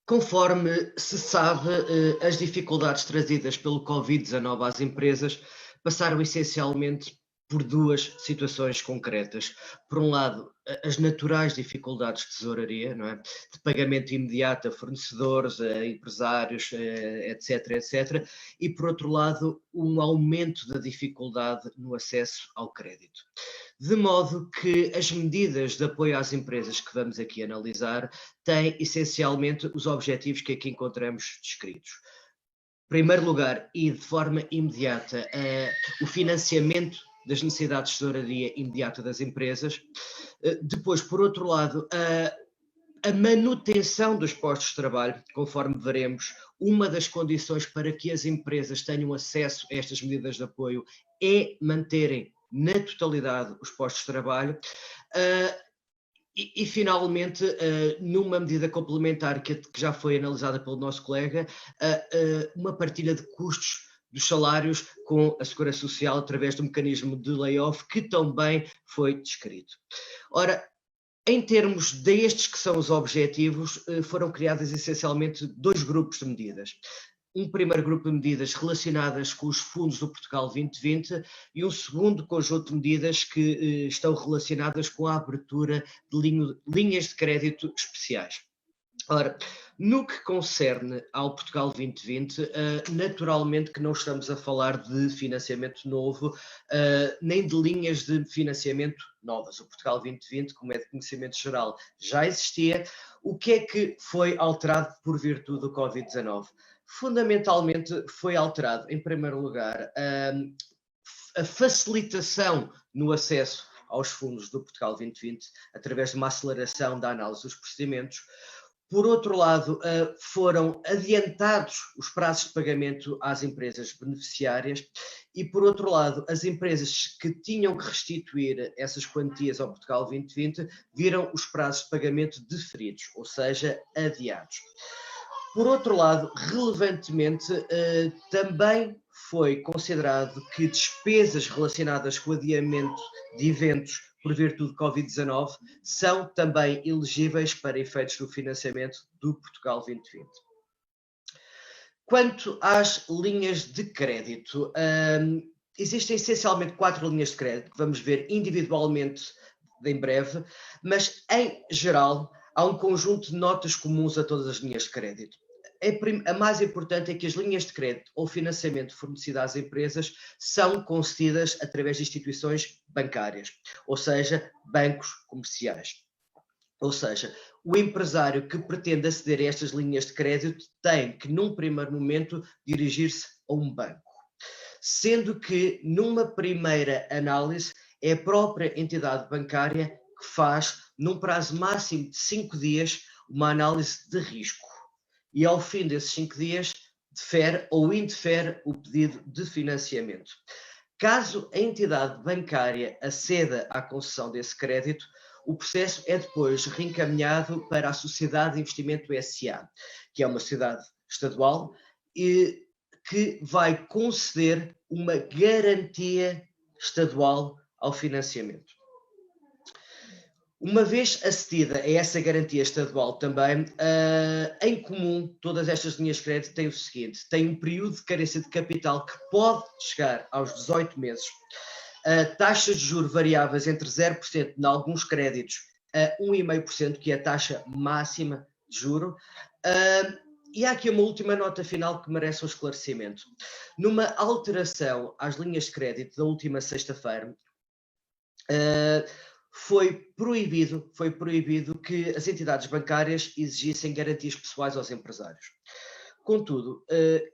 Conforme se sabe, as dificuldades trazidas pelo Covid-19 às empresas passaram essencialmente por 2 situações concretas. Por um lado, as naturais dificuldades de tesouraria, não é? De pagamento imediato a fornecedores, a empresários, etc, etc. E, por outro lado, um aumento da dificuldade no acesso ao crédito. De modo que as medidas de apoio às empresas que vamos aqui analisar têm essencialmente os objetivos que aqui encontramos descritos. Em primeiro lugar, e de forma imediata, o financiamento das necessidades de tesouraria imediata das empresas. Depois, por outro lado, a manutenção dos postos de trabalho, conforme veremos, uma das condições para que as empresas tenham acesso a estas medidas de apoio é manterem na totalidade os postos de trabalho. E finalmente, numa medida complementar que já foi analisada pelo nosso colega, uma partilha de custos dos salários com a Segurança Social através do mecanismo de layoff que também foi descrito. Ora, em termos destes que são os objetivos, foram criadas essencialmente 2 grupos de medidas. Um primeiro grupo de medidas relacionadas com os fundos do Portugal 2020 e um segundo conjunto de medidas que estão relacionadas com a abertura de linhas de crédito especiais. Ora, no que concerne ao Portugal 2020, naturalmente que não estamos a falar de financiamento novo, nem de linhas de financiamento novas. O Portugal 2020, como é de conhecimento geral, já existia. O que é que foi alterado por virtude do Covid-19? Fundamentalmente foi alterado, em primeiro lugar, a facilitação no acesso aos fundos do Portugal 2020, através de uma aceleração da análise dos procedimentos. Por outro lado, foram adiantados os prazos de pagamento às empresas beneficiárias e, por outro lado, as empresas que tinham que restituir essas quantias ao Portugal 2020 viram os prazos de pagamento deferidos, ou seja, adiados. Por outro lado, relevantemente, também foi considerado que despesas relacionadas com o adiamento de eventos por virtude de Covid-19 são também elegíveis para efeitos do financiamento do Portugal 2020. Quanto às linhas de crédito, existem essencialmente 4 linhas de crédito que vamos ver individualmente em breve, mas em geral há um conjunto de notas comuns a todas as linhas de crédito. A mais importante é que as linhas de crédito ou financiamento fornecidas às empresas são concedidas através de instituições bancárias, ou seja, bancos comerciais. Ou seja, o empresário que pretende aceder a estas linhas de crédito tem que, num primeiro momento, dirigir-se a um banco. Sendo que, numa primeira análise, é a própria entidade bancária que faz, num prazo máximo de 5 dias, uma análise de risco. E ao fim desses 5 dias, defere ou indefere o pedido de financiamento. Caso a entidade bancária aceda à concessão desse crédito, o processo é depois reencaminhado para a Sociedade de Investimento SA, que é uma sociedade estadual e que vai conceder uma garantia estadual ao financiamento. Uma vez acedida a essa garantia estadual também, em comum, todas estas linhas de crédito têm o seguinte: têm um período de carência de capital que pode chegar aos 18 meses, taxas de juros variáveis entre 0% em alguns créditos a 1,5%, que é a taxa máxima de juro. E há aqui uma última nota final que merece um esclarecimento. Numa alteração às linhas de crédito da última sexta-feira, foi proibido que as entidades bancárias exigissem garantias pessoais aos empresários. Contudo,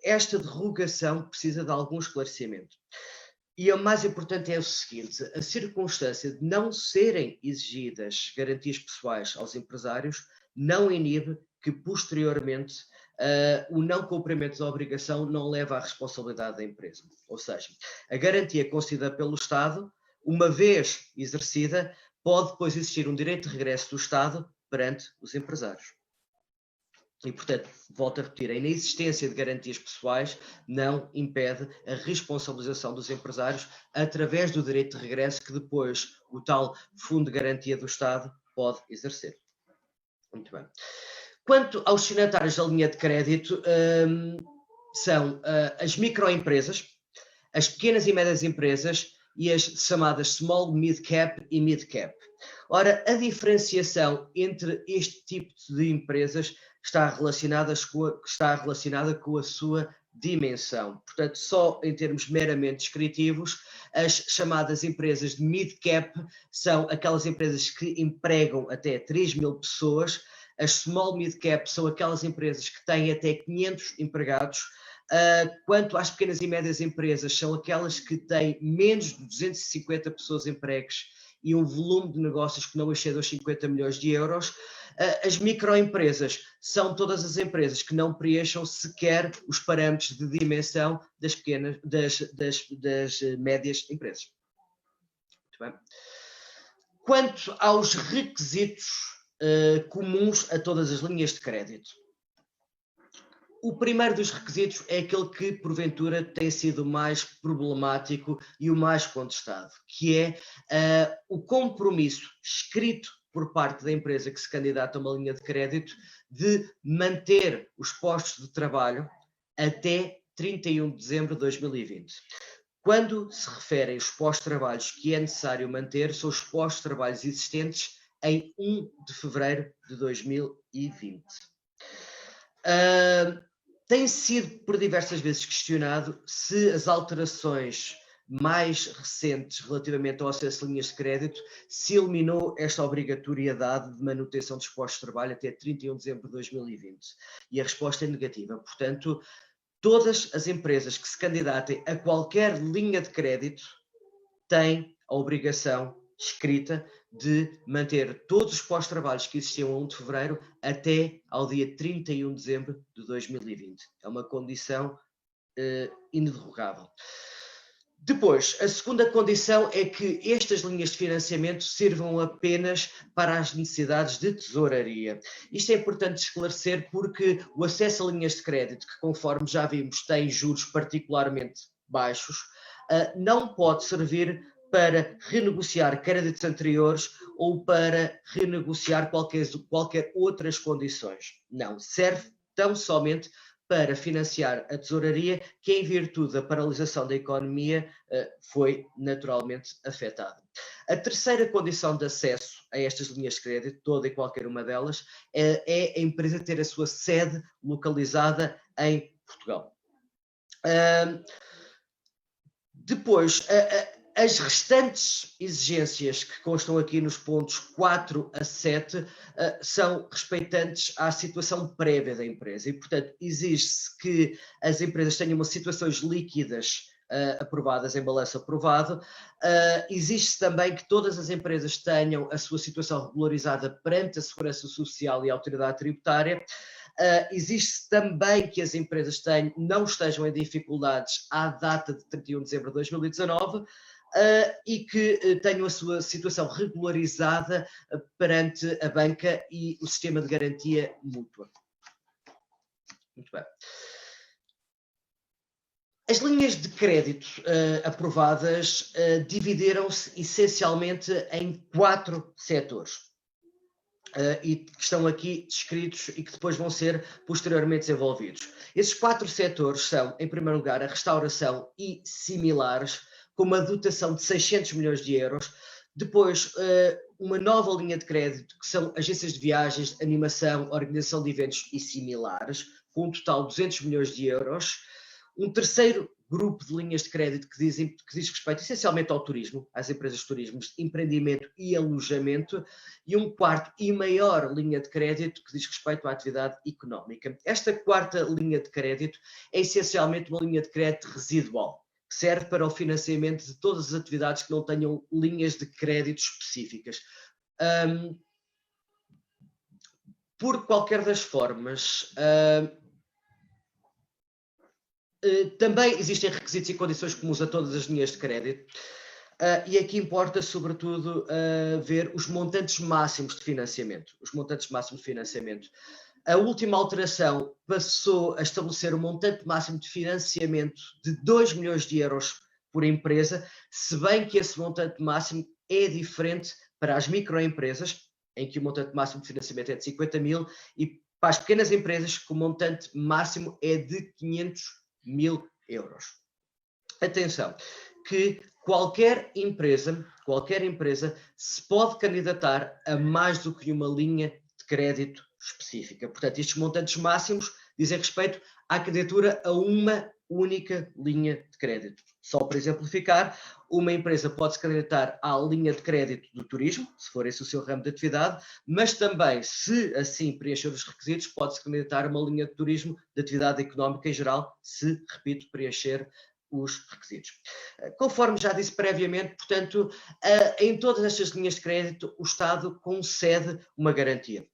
esta derrogação precisa de algum esclarecimento. E o mais importante é o seguinte: a circunstância de não serem exigidas garantias pessoais aos empresários não inibe que, posteriormente, o não cumprimento da obrigação não leva à responsabilidade da empresa. Ou seja, a garantia concedida pelo Estado, uma vez exercida, pode depois existir um direito de regresso do Estado perante os empresários. E, portanto, volto a repetir, a inexistência de garantias pessoais não impede a responsabilização dos empresários através do direito de regresso que depois o tal Fundo de Garantia do Estado pode exercer. Muito bem. Quanto aos signatários da linha de crédito, são as microempresas, as pequenas e médias empresas e as chamadas small, mid cap e mid cap. Ora, a diferenciação entre este tipo de empresas está relacionada com a sua dimensão. Portanto, só em termos meramente descritivos, as chamadas empresas de mid cap são aquelas empresas que empregam até 3.000 pessoas. As small mid cap são aquelas empresas que têm até 500 empregados. Quanto às pequenas e médias empresas, são aquelas que têm menos de 250 pessoas empregues e um volume de negócios que não excede os 50 milhões de euros. As microempresas são todas as empresas que não preencham sequer os parâmetros de dimensão das pequenas, das médias empresas. Muito bem. Quanto aos requisitos comuns a todas as linhas de crédito, o primeiro dos requisitos é aquele que, porventura, tem sido o mais problemático e o mais contestado, que é o compromisso escrito por parte da empresa que se candidata a uma linha de crédito de manter os postos de trabalho até 31 de dezembro de 2020. Quando se referem aos postos de trabalho que é necessário manter, são os postos de trabalho existentes em 1 de fevereiro de 2020. Tem sido por diversas vezes questionado se as alterações mais recentes relativamente ao acesso a linhas de crédito se eliminou esta obrigatoriedade de manutenção dos postos de trabalho até 31 de dezembro de 2020. E a resposta é negativa. Portanto, todas as empresas que se candidatem a qualquer linha de crédito têm a obrigação escrita de manter todos os pós-trabalhos que existiam a 1 de fevereiro até ao dia 31 de dezembro de 2020. É uma condição inerrogável. Depois, a segunda condição é que estas linhas de financiamento sirvam apenas para as necessidades de tesouraria. Isto é importante esclarecer porque o acesso a linhas de crédito, que conforme já vimos tem juros particularmente baixos, não pode servir para renegociar créditos anteriores ou para renegociar qualquer outras condições. Não, serve tão somente para financiar a tesouraria que, em virtude da paralisação da economia, foi naturalmente afetada. A terceira condição de acesso a estas linhas de crédito, toda e qualquer uma delas, é a empresa ter a sua sede localizada em Portugal. Depois, as restantes exigências que constam aqui nos pontos 4 a 7 são respeitantes à situação prévia da empresa e, portanto, exige-se que as empresas tenham umas situações líquidas aprovadas em balanço aprovado. Exige-se também que todas as empresas tenham a sua situação regularizada perante a Segurança Social e a Autoridade Tributária. Exige-se também que as empresas não estejam em dificuldades à data de 31 de dezembro de 2019 e que tenham a sua situação regularizada perante a banca e o sistema de garantia mútua. Muito bem. As linhas de crédito aprovadas dividiram-se essencialmente em 4 setores. E que estão aqui descritos e que depois vão ser posteriormente desenvolvidos. Esses 4 setores são, em primeiro lugar, a restauração e similares, com uma dotação de 600 milhões de euros. Depois, uma nova linha de crédito, que são agências de viagens, animação, organização de eventos e similares, com um total de 200 milhões de euros. Um terceiro grupo de linhas de crédito que diz respeito essencialmente ao turismo, às empresas de turismo, empreendimento e alojamento, e um quarto e maior linha de crédito que diz respeito à atividade económica. Esta quarta linha de crédito é essencialmente uma linha de crédito residual, que serve para o financiamento de todas as atividades que não tenham linhas de crédito específicas. Por qualquer das formas, também existem requisitos e condições comuns a todas as linhas de crédito, e aqui importa, sobretudo, ver os montantes máximos de financiamento. A última alteração passou a estabelecer um montante máximo de financiamento de 2 milhões de euros por empresa, se bem que esse montante máximo é diferente para as microempresas, em que o montante máximo de financiamento é de 50 mil, e para as pequenas empresas, que o montante máximo é de 500 mil euros. Atenção, que qualquer empresa se pode candidatar a mais do que uma linha de crédito específica. Portanto, estes montantes máximos dizem respeito à candidatura a uma única linha de crédito. Só para exemplificar, uma empresa pode se candidatar à linha de crédito do turismo, se for esse o seu ramo de atividade, mas também, se assim preencher os requisitos, pode se candidatar a uma linha de turismo de atividade económica em geral, se, repito, preencher os requisitos. Conforme já disse previamente, portanto, em todas estas linhas de crédito, o Estado concede uma garantia.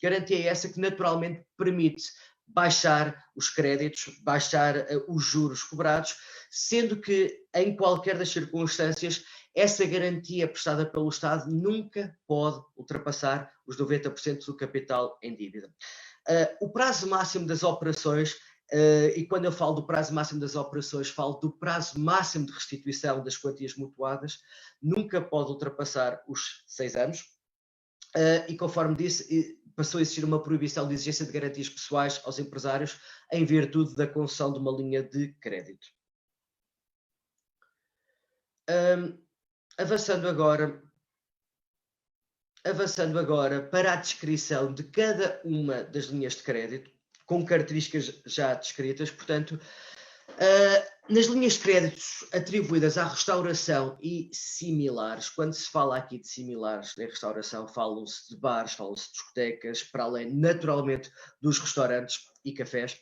Garantia essa que naturalmente permite baixar os créditos, baixar os juros cobrados, sendo que, em qualquer das circunstâncias, essa garantia prestada pelo Estado nunca pode ultrapassar os 90% do capital em dívida. O prazo máximo das operações, e quando eu falo do prazo máximo das operações, falo do prazo máximo de restituição das quantias mutuadas, nunca pode ultrapassar os 6 anos, e conforme disse, passou a existir uma proibição de exigência de garantias pessoais aos empresários em virtude da concessão de uma linha de crédito. Avançando agora para a descrição de cada uma das linhas de crédito, com características já descritas, portanto, nas linhas de créditos atribuídas à restauração e similares, quando se fala aqui de similares em restauração, falam-se de bares, falam-se de discotecas, para além, naturalmente, dos restaurantes e cafés.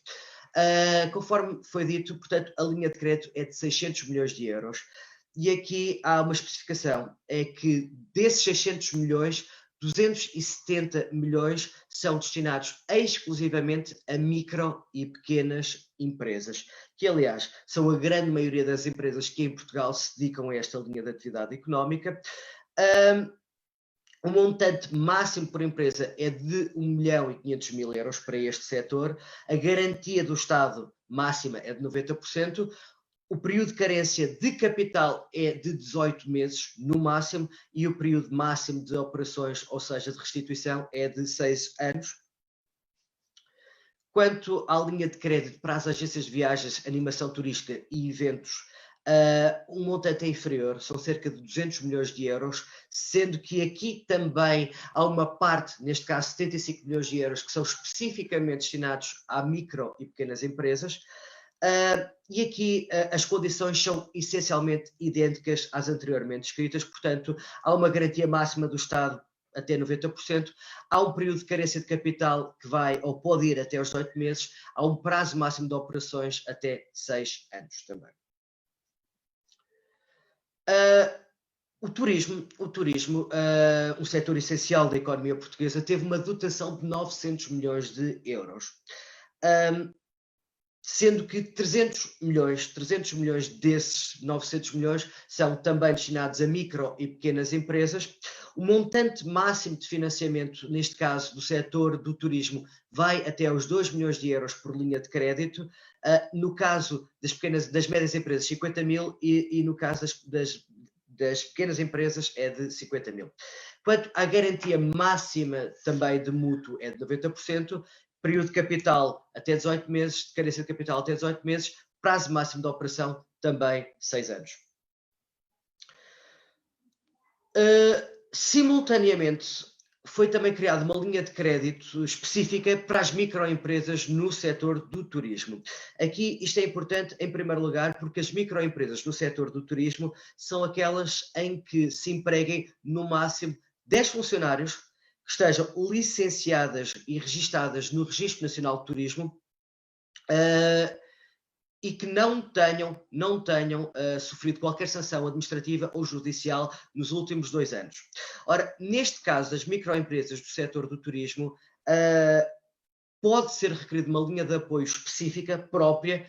Conforme foi dito, portanto, a linha de crédito é de 600 milhões de euros. E aqui há uma especificação, é que desses 600 milhões, 270 milhões são destinados exclusivamente a micro e pequenas empresas, que aliás são a grande maioria das empresas que em Portugal se dedicam a esta linha de atividade económica. O montante máximo por empresa é de 1.500.000 euros para este setor, a garantia do Estado máxima é de 90%, o período de carência de capital é de 18 meses no máximo e o período máximo de operações, ou seja, de restituição, é de 6 anos. Quanto à linha de crédito para as agências de viagens, animação turística e eventos, o montante é inferior, são cerca de 200 milhões de euros, sendo que aqui também há uma parte, neste caso 75 milhões de euros, que são especificamente destinados a micro e pequenas empresas. E aqui as condições são essencialmente idênticas às anteriormente descritas, portanto, há uma garantia máxima do Estado até 90%, há um período de carência de capital que vai ou pode ir até aos 8 meses, há um prazo máximo de operações até 6 anos também. O turismo, um setor essencial da economia portuguesa, teve uma dotação de 900 milhões de euros. sendo que 300 milhões desses 900 milhões são também destinados a micro e pequenas empresas. O montante máximo de financiamento, neste caso do setor do turismo, vai até aos 2 milhões de euros por linha de crédito, no caso das médias empresas 50 mil e no caso das pequenas empresas é de 50 mil. Quanto à garantia máxima também de mútuo é de 90%, período de capital até 18 meses, de carência de capital até 18 meses, prazo máximo de operação também 6 anos. Simultaneamente, foi também criada uma linha de crédito específica para as microempresas no setor do turismo. Aqui isto é importante em primeiro lugar porque as microempresas no setor do turismo são aquelas em que se empreguem no máximo 10 funcionários que estejam licenciadas e registadas no Registro Nacional de Turismo e que não tenham sofrido qualquer sanção administrativa ou judicial nos últimos 2 anos. Ora, neste caso, as microempresas do setor do turismo, pode ser requerida uma linha de apoio específica própria,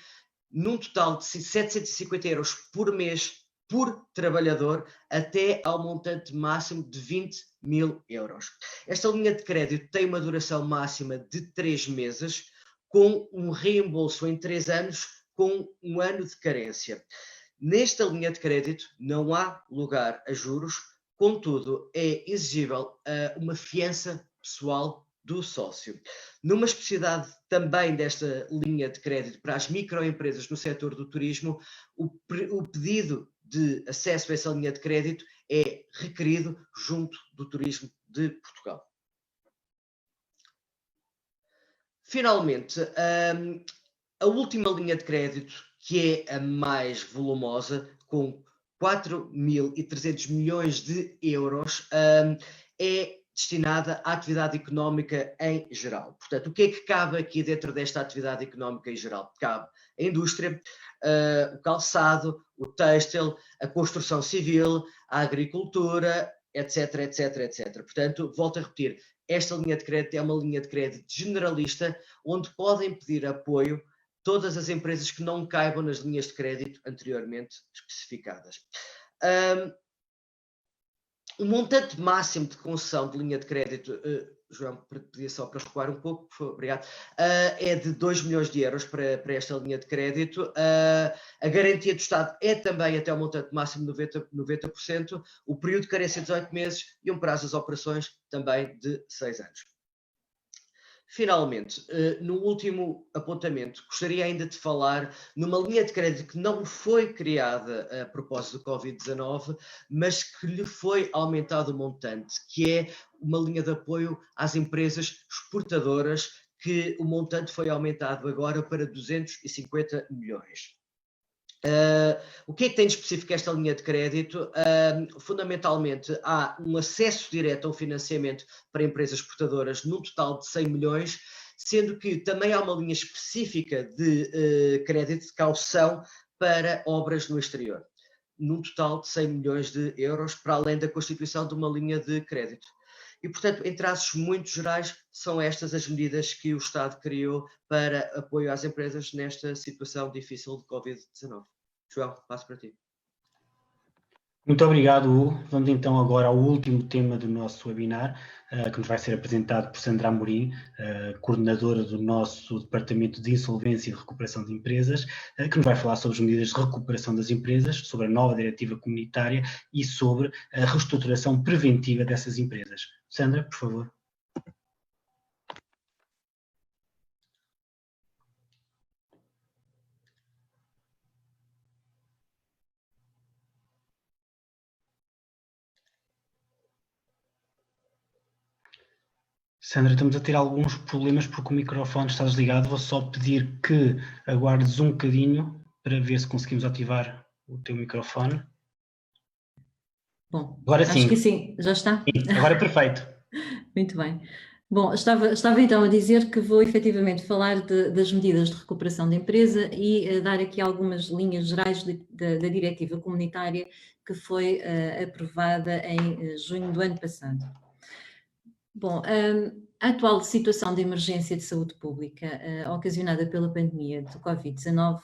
num total de 750 euros por mês por trabalhador, até ao montante máximo de 20 mil euros. Esta linha de crédito tem uma duração máxima de 3 meses, com um reembolso em 3 anos, com 1 ano de carência. Nesta linha de crédito não há lugar a juros, contudo é exigível uma fiança pessoal do sócio. Numa especificidade também desta linha de crédito para as microempresas no setor do turismo, o pedido de acesso a essa linha de crédito é requerido junto do Turismo de Portugal. Finalmente, a última linha de crédito, que é a mais volumosa, com 4.300 milhões de euros, é destinada à atividade económica em geral. Portanto, o que é que cabe aqui dentro desta atividade económica em geral? Cabe a indústria, o calçado, o têxtil, a construção civil, a agricultura, etc, etc, etc. Portanto, volto a repetir, esta linha de crédito é uma linha de crédito generalista, onde podem pedir apoio todas as empresas que não caibam nas linhas de crédito anteriormente especificadas. O montante máximo de concessão de linha de crédito, João, pedia só para recuar um pouco, por favor, obrigado, é de 2 milhões de euros para esta linha de crédito. A garantia do Estado é também até o montante máximo de 90%, o período de carência de 18 meses e um prazo das operações também de 6 anos. Finalmente, no último apontamento, gostaria ainda de falar numa linha de crédito que não foi criada a propósito do Covid-19, mas que lhe foi aumentado o montante, que é uma linha de apoio às empresas exportadoras, que o montante foi aumentado agora para 250 milhões. O que é que tem de específico esta linha de crédito? Fundamentalmente, há um acesso direto ao financiamento para empresas exportadoras num total de 100 milhões, sendo que também há uma linha específica de crédito de caução para obras no exterior, num total de 100 milhões de euros, para além da constituição de uma linha de crédito. E, portanto, em traços muito gerais, são estas as medidas que o Estado criou para apoio às empresas nesta situação difícil de Covid-19. João, passo para ti. Muito obrigado, Hugo. Vamos então agora ao último tema do nosso webinar, que nos vai ser apresentado por Sandra Amorim, coordenadora do nosso Departamento de Insolvência e de Recuperação de Empresas, que nos vai falar sobre as medidas de recuperação das empresas, sobre a nova diretiva comunitária e sobre a reestruturação preventiva dessas empresas. Sandra, por favor. Sandra, estamos a ter alguns problemas porque o microfone está desligado. Vou só pedir que aguardes um bocadinho para ver se conseguimos ativar o teu microfone. Bom, agora acho sim. Que sim, já está? Sim, agora é perfeito. Muito bem. Bom, estava então a dizer que vou efetivamente falar das medidas de recuperação da empresa e dar aqui algumas linhas gerais da diretiva comunitária que foi aprovada em junho do ano passado. Bom, A atual situação de emergência de saúde pública ocasionada pela pandemia do Covid-19,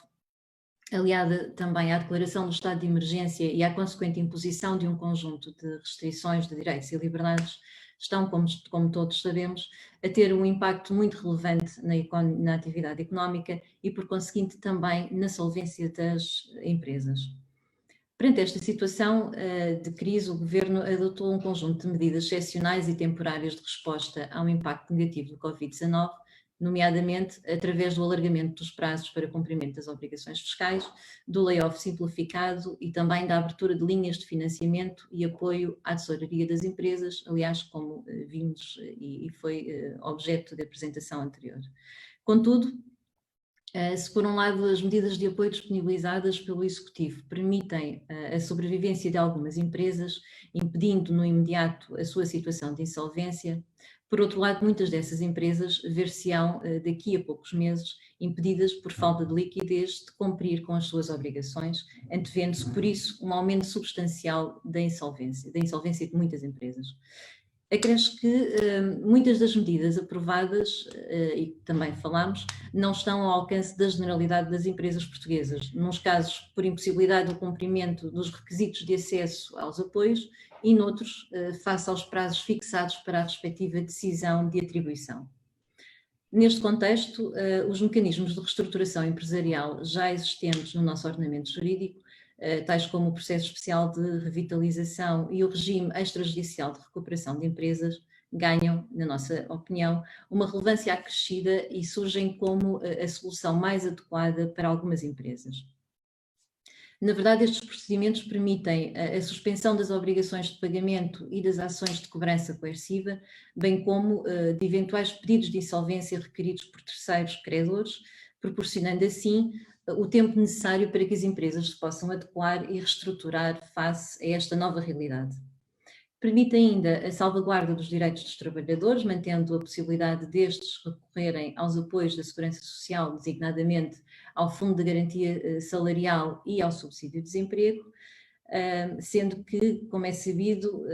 aliada também à declaração do estado de emergência e à consequente imposição de um conjunto de restrições de direitos e liberdades, estão, como todos sabemos, a ter um impacto muito relevante na atividade económica e, por conseguinte, também na solvência das empresas. Perante esta situação de crise, o Governo adotou um conjunto de medidas excepcionais e temporárias de resposta ao impacto negativo do Covid-19, nomeadamente através do alargamento dos prazos para cumprimento das obrigações fiscais, do layoff simplificado e também da abertura de linhas de financiamento e apoio à tesouraria das empresas, aliás, como vimos e foi objeto da apresentação anterior. Contudo, se por um lado as medidas de apoio disponibilizadas pelo Executivo permitem a sobrevivência de algumas empresas, impedindo no imediato a sua situação de insolvência, por outro lado, muitas dessas empresas ver-se-ão daqui a poucos meses impedidas por falta de liquidez de cumprir com as suas obrigações, antevendo-se por isso um aumento substancial da insolvência de muitas empresas. Acresce que muitas das medidas aprovadas, e também falámos, não estão ao alcance da generalidade das empresas portuguesas, nos casos por impossibilidade do cumprimento dos requisitos de acesso aos apoios e noutros, face aos prazos fixados para a respectiva decisão de atribuição. Neste contexto, os mecanismos de reestruturação empresarial já existentes no nosso ordenamento jurídico, tais como o processo especial de revitalização e o regime extrajudicial de recuperação de empresas, ganham, na nossa opinião, uma relevância acrescida e surgem como a solução mais adequada para algumas empresas. Na verdade, estes procedimentos permitem a suspensão das obrigações de pagamento e das ações de cobrança coerciva, bem como de eventuais pedidos de insolvência requeridos por terceiros credores, proporcionando assim o tempo necessário para que as empresas se possam adequar e reestruturar face a esta nova realidade. Permite ainda a salvaguarda dos direitos dos trabalhadores, mantendo a possibilidade destes recorrerem aos apoios da Segurança Social, designadamente ao Fundo de Garantia Salarial e ao Subsídio de Desemprego, sendo que, como é sabido,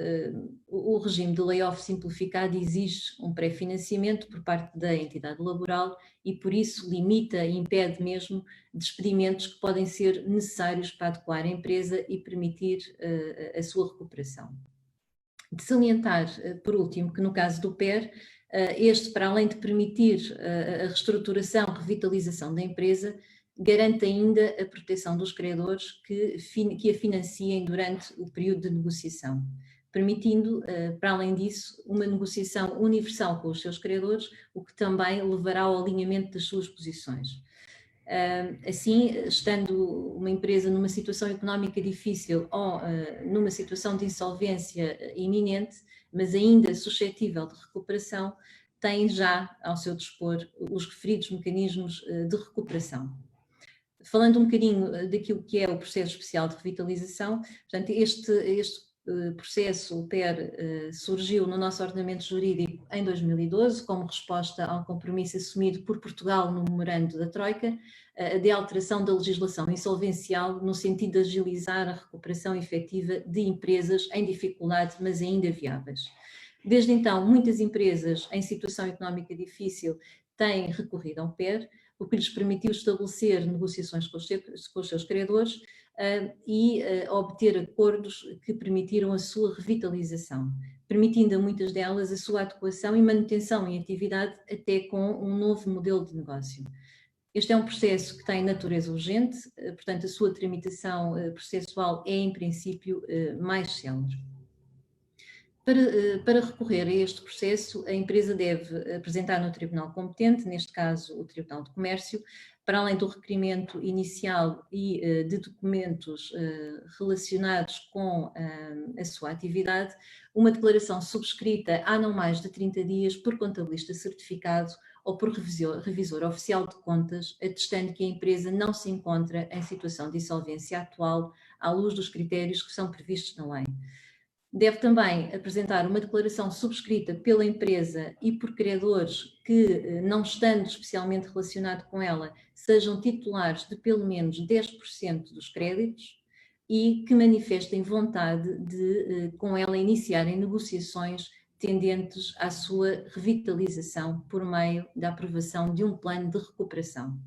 o regime de layoff simplificado exige um pré-financiamento por parte da entidade laboral e, por isso, limita e impede mesmo despedimentos que podem ser necessários para adequar a empresa e permitir a sua recuperação. De salientar, por último, que no caso do PER, este, para além de permitir a reestruturação, revitalização da empresa, garante ainda a proteção dos credores que a financiem durante o período de negociação, permitindo, para além disso, uma negociação universal com os seus credores, o que também levará ao alinhamento das suas posições. Assim, estando uma empresa numa situação económica difícil ou numa situação de insolvência iminente, mas ainda suscetível de recuperação, tem já ao seu dispor os referidos mecanismos de recuperação. Falando um bocadinho daquilo que é o processo especial de revitalização, portanto, este processo, o PER, surgiu no nosso ordenamento jurídico em 2012, como resposta ao compromisso assumido por Portugal no memorando da Troika, de alteração da legislação insolvencial no sentido de agilizar a recuperação efetiva de empresas em dificuldade, mas ainda viáveis. Desde então, muitas empresas em situação económica difícil têm recorrido ao PER, o que lhes permitiu estabelecer negociações com os seus credores e obter acordos que permitiram a sua revitalização, permitindo a muitas delas a sua adequação e manutenção em atividade até com um novo modelo de negócio. Este é um processo que tem natureza urgente, portanto a sua tramitação processual é em princípio mais célere. Para recorrer a este processo, a empresa deve apresentar no tribunal competente, neste caso o Tribunal de Comércio, para além do requerimento inicial e de documentos relacionados com a sua atividade, uma declaração subscrita há não mais de 30 dias por contabilista certificado ou por revisor oficial de contas, atestando que a empresa não se encontra em situação de insolvência atual à luz dos critérios que são previstos na lei. Deve também apresentar uma declaração subscrita pela empresa e por credores que, não estando especialmente relacionado com ela, sejam titulares de pelo menos 10% dos créditos e que manifestem vontade de, com ela, iniciarem negociações tendentes à sua revitalização por meio da aprovação de um plano de recuperação.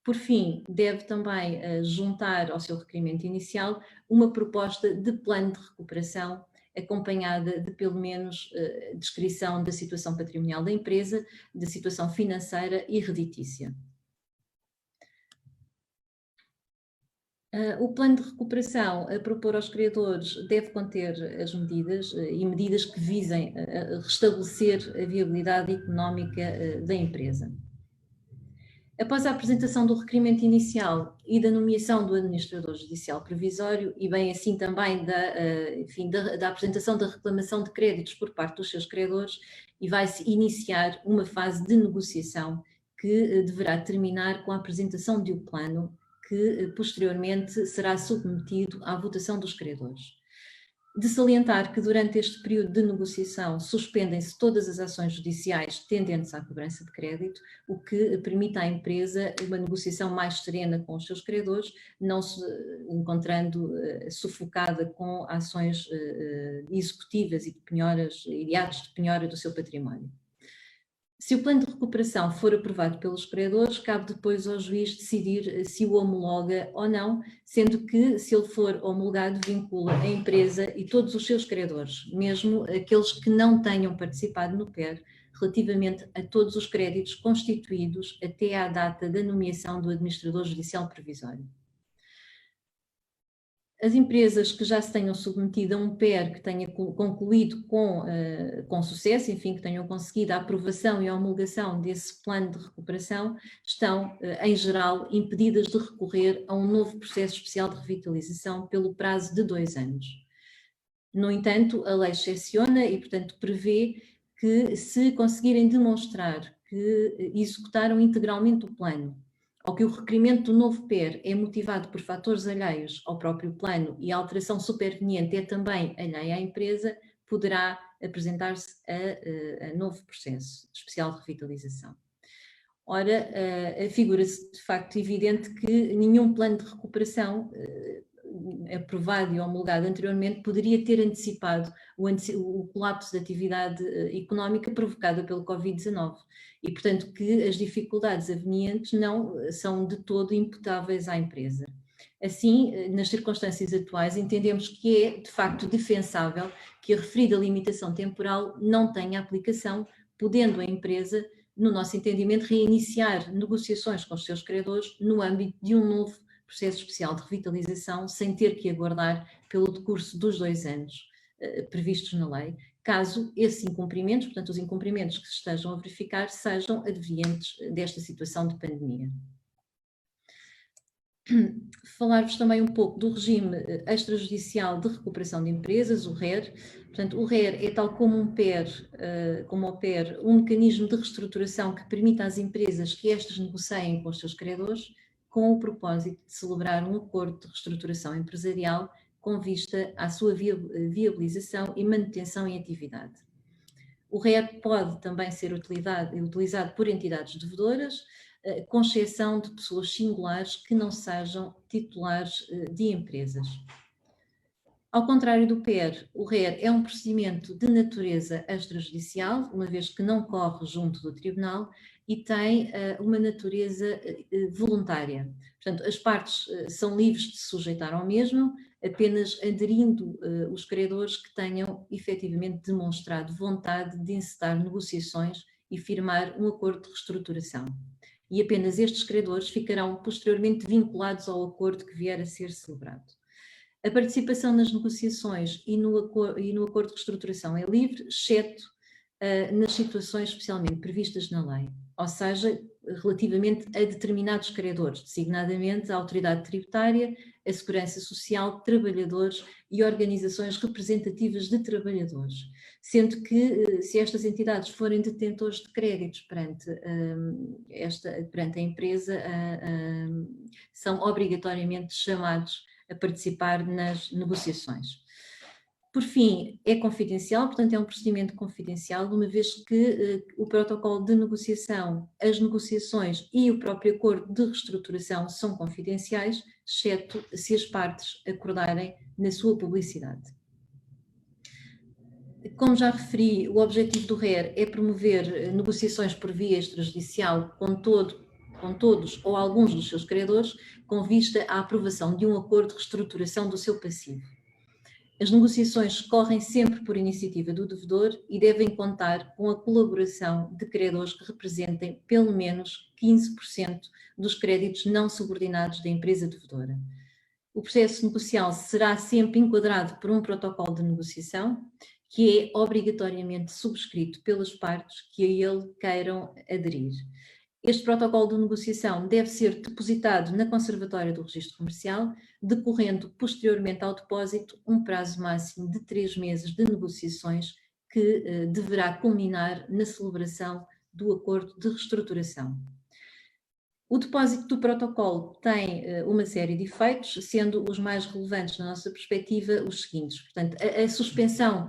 Por fim, deve também juntar ao seu requerimento inicial uma proposta de plano de recuperação acompanhada de pelo menos descrição da situação patrimonial da empresa, da situação financeira e reditícia. O plano de recuperação a propor aos credores deve conter as medidas e medidas que visem restabelecer a viabilidade económica da empresa. Após a apresentação do requerimento inicial e da nomeação do administrador judicial provisório e bem assim também da apresentação da reclamação de créditos por parte dos seus credores, e vai-se iniciar uma fase de negociação que deverá terminar com a apresentação de um plano que posteriormente será submetido à votação dos credores. De salientar que durante este período de negociação suspendem-se todas as ações judiciais tendentes à cobrança de crédito, o que permite à empresa uma negociação mais serena com os seus credores, não se encontrando sufocada com ações executivas e de penhoras e de atos de penhora do seu património. Se o plano de recuperação for aprovado pelos credores, cabe depois ao juiz decidir se o homologa ou não, sendo que, se ele for homologado, vincula a empresa e todos os seus credores, mesmo aqueles que não tenham participado no PER, relativamente a todos os créditos constituídos até à data da nomeação do administrador judicial provisório. As empresas que já se tenham submetido a um PER que tenha concluído com sucesso, enfim, que tenham conseguido a aprovação e a homologação desse plano de recuperação, estão, em geral, impedidas de recorrer a um novo processo especial de revitalização pelo prazo de 2 anos. No entanto, a lei excepciona e, portanto, prevê que, se conseguirem demonstrar que executaram integralmente o plano, ou que o requerimento do novo PER é motivado por fatores alheios ao próprio plano e a alteração superveniente é também alheia à empresa, poderá apresentar-se a novo processo especial de revitalização. Ora, figura-se de facto evidente que nenhum plano de recuperação aprovado e homologado anteriormente poderia ter antecipado o colapso da atividade económica provocada pelo Covid-19 e, portanto, que as dificuldades avenientes não são de todo imputáveis à empresa. Assim, nas circunstâncias atuais, entendemos que é, de facto, defensável que a referida limitação temporal não tenha aplicação, podendo a empresa, no nosso entendimento, reiniciar negociações com os seus credores no âmbito de um novo processo especial de revitalização, sem ter que aguardar pelo decurso dos 2 anos previstos na lei, caso esses incumprimentos, portanto os incumprimentos que se estejam a verificar, sejam advenientes desta situação de pandemia. Falar-vos também um pouco do regime extrajudicial de recuperação de empresas, o RER. Portanto, o RER é, tal como o PER, um mecanismo de reestruturação que permite às empresas que estas negociem com os seus credores, com o propósito de celebrar um acordo de reestruturação empresarial com vista à sua viabilização e manutenção em atividade. O RER pode também ser utilizado por entidades devedoras, com exceção de pessoas singulares que não sejam titulares de empresas. Ao contrário do PER, o RER é um procedimento de natureza extrajudicial, uma vez que não corre junto do tribunal e tem uma natureza voluntária. Portanto, as partes são livres de se sujeitar ao mesmo, apenas aderindo os credores que tenham efetivamente demonstrado vontade de encetar negociações e firmar um acordo de reestruturação. E apenas estes credores ficarão posteriormente vinculados ao acordo que vier a ser celebrado. A participação nas negociações e no acordo de reestruturação é livre, exceto nas situações especialmente previstas na lei, ou seja, relativamente a determinados credores, designadamente a autoridade tributária, a segurança social, trabalhadores e organizações representativas de trabalhadores, sendo que, se estas entidades forem detentores de créditos perante a empresa, são obrigatoriamente chamados a participar nas negociações. Por fim, é confidencial, portanto é um procedimento confidencial, uma vez que o protocolo de negociação, as negociações e o próprio acordo de reestruturação são confidenciais, exceto se as partes acordarem na sua publicidade. Como já referi, o objetivo do RER é promover negociações por via extrajudicial com todos ou alguns dos seus credores, com vista à aprovação de um acordo de reestruturação do seu passivo. As negociações correm sempre por iniciativa do devedor e devem contar com a colaboração de credores que representem pelo menos 15% dos créditos não subordinados da empresa devedora. O processo negocial será sempre enquadrado por um protocolo de negociação, que é obrigatoriamente subscrito pelas partes que a ele queiram aderir. Este protocolo de negociação deve ser depositado na Conservatória do Registro Comercial, decorrendo posteriormente ao depósito um prazo máximo de 3 meses de negociações que deverá culminar na celebração do acordo de reestruturação. O depósito do protocolo tem uma série de efeitos, sendo os mais relevantes na nossa perspectiva os seguintes. Portanto, a suspensão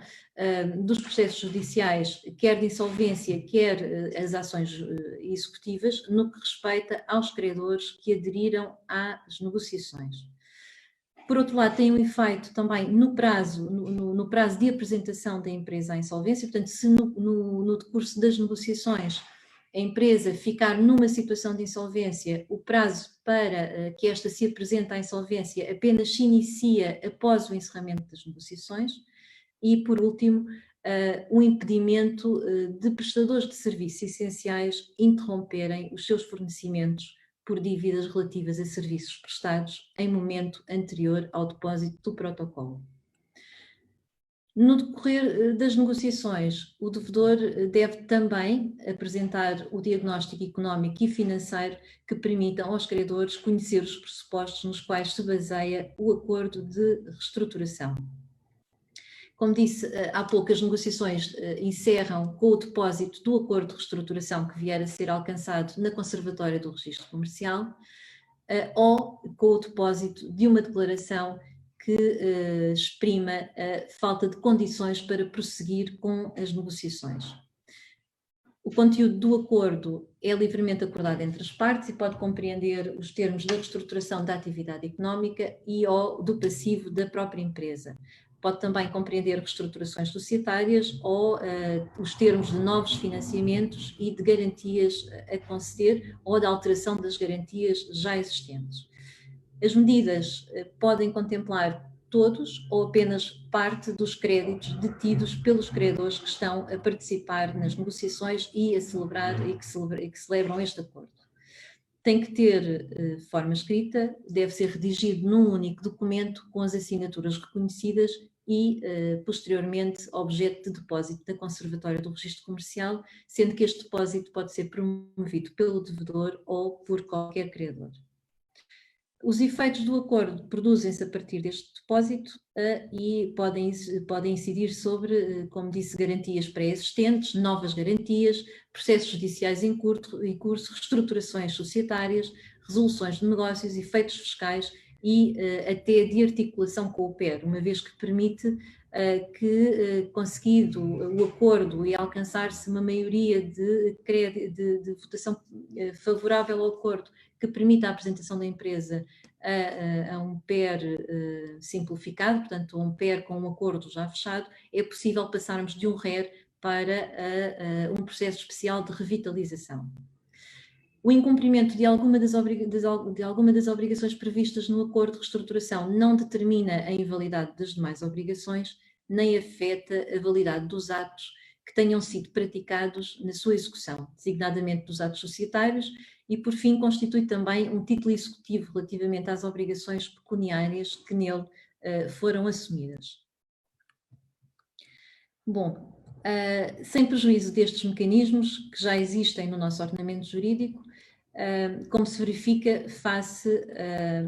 dos processos judiciais, quer de insolvência, quer as ações executivas, no que respeita aos credores que aderiram às negociações. Por outro lado, tem um efeito também no prazo de apresentação da empresa à insolvência. Portanto, se no decurso das negociações a empresa ficar numa situação de insolvência, o prazo para que esta se apresente à insolvência apenas se inicia após o encerramento das negociações. E, por último, o impedimento de prestadores de serviços essenciais interromperem os seus fornecimentos por dívidas relativas a serviços prestados em momento anterior ao depósito do protocolo. No decorrer das negociações, o devedor deve também apresentar o diagnóstico económico e financeiro que permitam aos credores conhecer os pressupostos nos quais se baseia o acordo de reestruturação. Como disse há pouco, as negociações encerram com o depósito do acordo de reestruturação que vier a ser alcançado na Conservatória do Registro Comercial ou com o depósito de uma declaração que exprima a falta de condições para prosseguir com as negociações. O conteúdo do acordo é livremente acordado entre as partes e pode compreender os termos da reestruturação da atividade económica e ou do passivo da própria empresa. Pode também compreender reestruturações societárias ou os termos de novos financiamentos e de garantias a conceder ou de alteração das garantias já existentes. As medidas podem contemplar todos ou apenas parte dos créditos detidos pelos credores que estão a participar nas negociações e a celebrar e que celebram este acordo. Tem que ter forma escrita, deve ser redigido num único documento com as assinaturas reconhecidas e, posteriormente, objeto de depósito da Conservatória do Registro Comercial, sendo que este depósito pode ser promovido pelo devedor ou por qualquer credor. Os efeitos do acordo produzem-se a partir deste depósito e podem incidir sobre, como disse, garantias pré-existentes, novas garantias, processos judiciais em curso, reestruturações societárias, resoluções de negócios, efeitos fiscais e até de articulação com o PER, uma vez que permite que, conseguido o acordo e alcançar-se uma maioria de votação favorável ao acordo que permita a apresentação da empresa a um PER simplificado, portanto, um PER com um acordo já fechado, é possível passarmos de um RER para um processo especial de revitalização. O incumprimento de alguma das obrigações previstas no acordo de reestruturação não determina a invalidade das demais obrigações, nem afeta a validade dos atos que tenham sido praticados na sua execução, designadamente dos atos societários, e, por fim, constitui também um título executivo relativamente às obrigações pecuniárias que nele foram assumidas. Bom, sem prejuízo destes mecanismos que já existem no nosso ordenamento jurídico, como se verifica face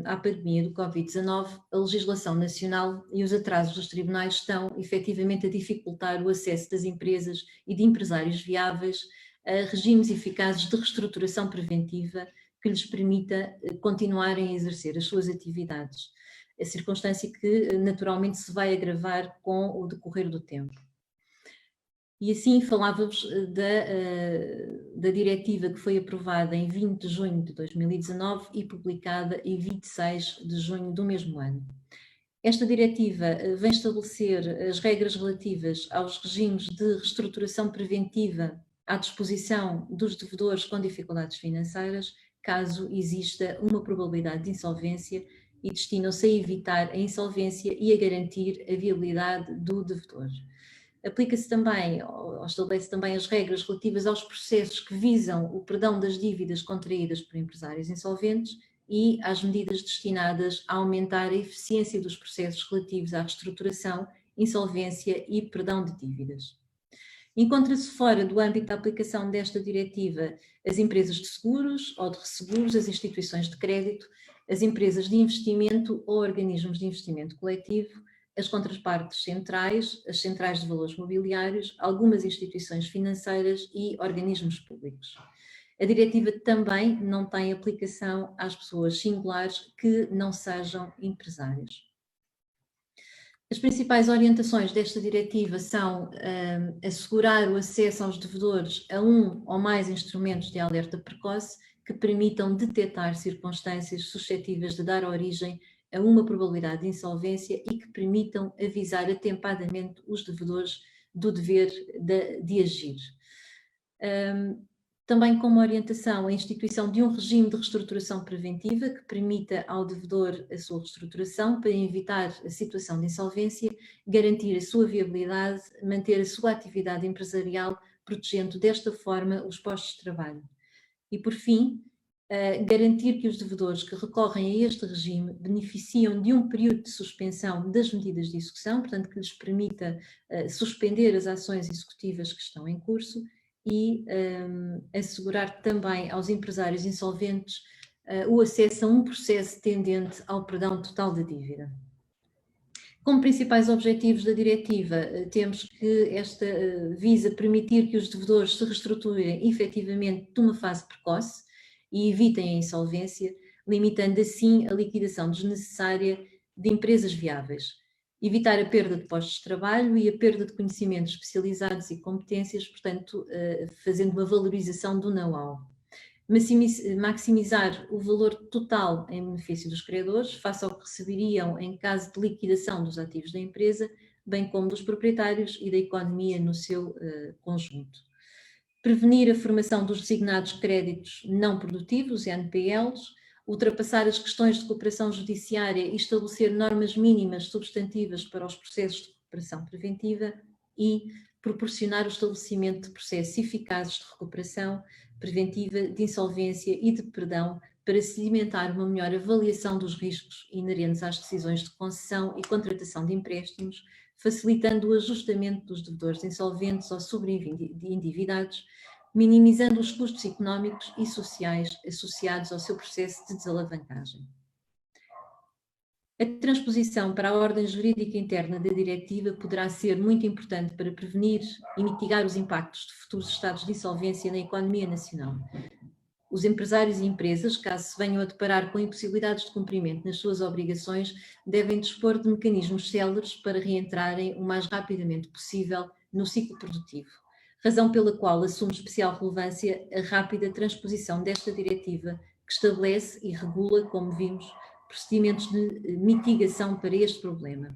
à pandemia do Covid-19, a legislação nacional e os atrasos dos tribunais estão efetivamente a dificultar o acesso das empresas e de empresários viáveis a regimes eficazes de reestruturação preventiva que lhes permita continuarem a exercer as suas atividades, a circunstância que naturalmente se vai agravar com o decorrer do tempo. E assim falava-vos da diretiva que foi aprovada em 20 de junho de 2019 e publicada em 26 de junho do mesmo ano. Esta diretiva vem estabelecer as regras relativas aos regimes de reestruturação preventiva à disposição dos devedores com dificuldades financeiras, caso exista uma probabilidade de insolvência, e destinam-se a evitar a insolvência e a garantir a viabilidade do devedor. Aplica-se também, ou estabelece também as regras relativas aos processos que visam o perdão das dívidas contraídas por empresários insolventes e às medidas destinadas a aumentar a eficiência dos processos relativos à reestruturação, insolvência e perdão de dívidas. Encontra-se fora do âmbito da aplicação desta diretiva as empresas de seguros ou de resseguros, as instituições de crédito, as empresas de investimento ou organismos de investimento coletivo, as contrapartes centrais, as centrais de valores mobiliários, algumas instituições financeiras e organismos públicos. A diretiva também não tem aplicação às pessoas singulares que não sejam empresários. As principais orientações desta diretiva são assegurar o acesso aos devedores a um ou mais instrumentos de alerta precoce que permitam detectar circunstâncias suscetíveis de dar origem a uma probabilidade de insolvência e que permitam avisar atempadamente os devedores do dever de agir. Também como orientação a instituição de um regime de reestruturação preventiva que permita ao devedor a sua reestruturação para evitar a situação de insolvência, garantir a sua viabilidade, manter a sua atividade empresarial, protegendo desta forma os postos de trabalho. E por fim, garantir que os devedores que recorrem a este regime beneficiam de um período de suspensão das medidas de execução, portanto que lhes permita suspender as ações executivas que estão em curso, e assegurar também aos empresários insolventes o acesso a um processo tendente ao perdão total da dívida. Como principais objetivos da diretiva, temos que esta visa permitir que os devedores se reestruturem efetivamente de uma fase precoce e evitem a insolvência, limitando assim a liquidação desnecessária de empresas viáveis. Evitar a perda de postos de trabalho e a perda de conhecimentos especializados e competências, portanto, fazendo uma valorização do know-how. Maximizar o valor total em benefício dos credores, face ao que receberiam em caso de liquidação dos ativos da empresa, bem como dos proprietários e da economia no seu conjunto. Prevenir a formação dos designados créditos não produtivos, NPLs, ultrapassar as questões de cooperação judiciária e estabelecer normas mínimas substantivas para os processos de cooperação preventiva e proporcionar o estabelecimento de processos eficazes de recuperação preventiva, de insolvência e de perdão para sedimentar uma melhor avaliação dos riscos inerentes às decisões de concessão e contratação de empréstimos, facilitando o ajustamento dos devedores insolventes ou sobreendividados, minimizando os custos económicos e sociais associados ao seu processo de desalavancagem. A transposição para a ordem jurídica interna da diretiva poderá ser muito importante para prevenir e mitigar os impactos de futuros estados de insolvência na economia nacional. Os empresários e empresas, caso se venham a deparar com impossibilidades de cumprimento nas suas obrigações, devem dispor de mecanismos céleres para reentrarem o mais rapidamente possível no ciclo produtivo. Razão pela qual assume especial relevância a rápida transposição desta diretiva, que estabelece e regula, como vimos, procedimentos de mitigação para este problema.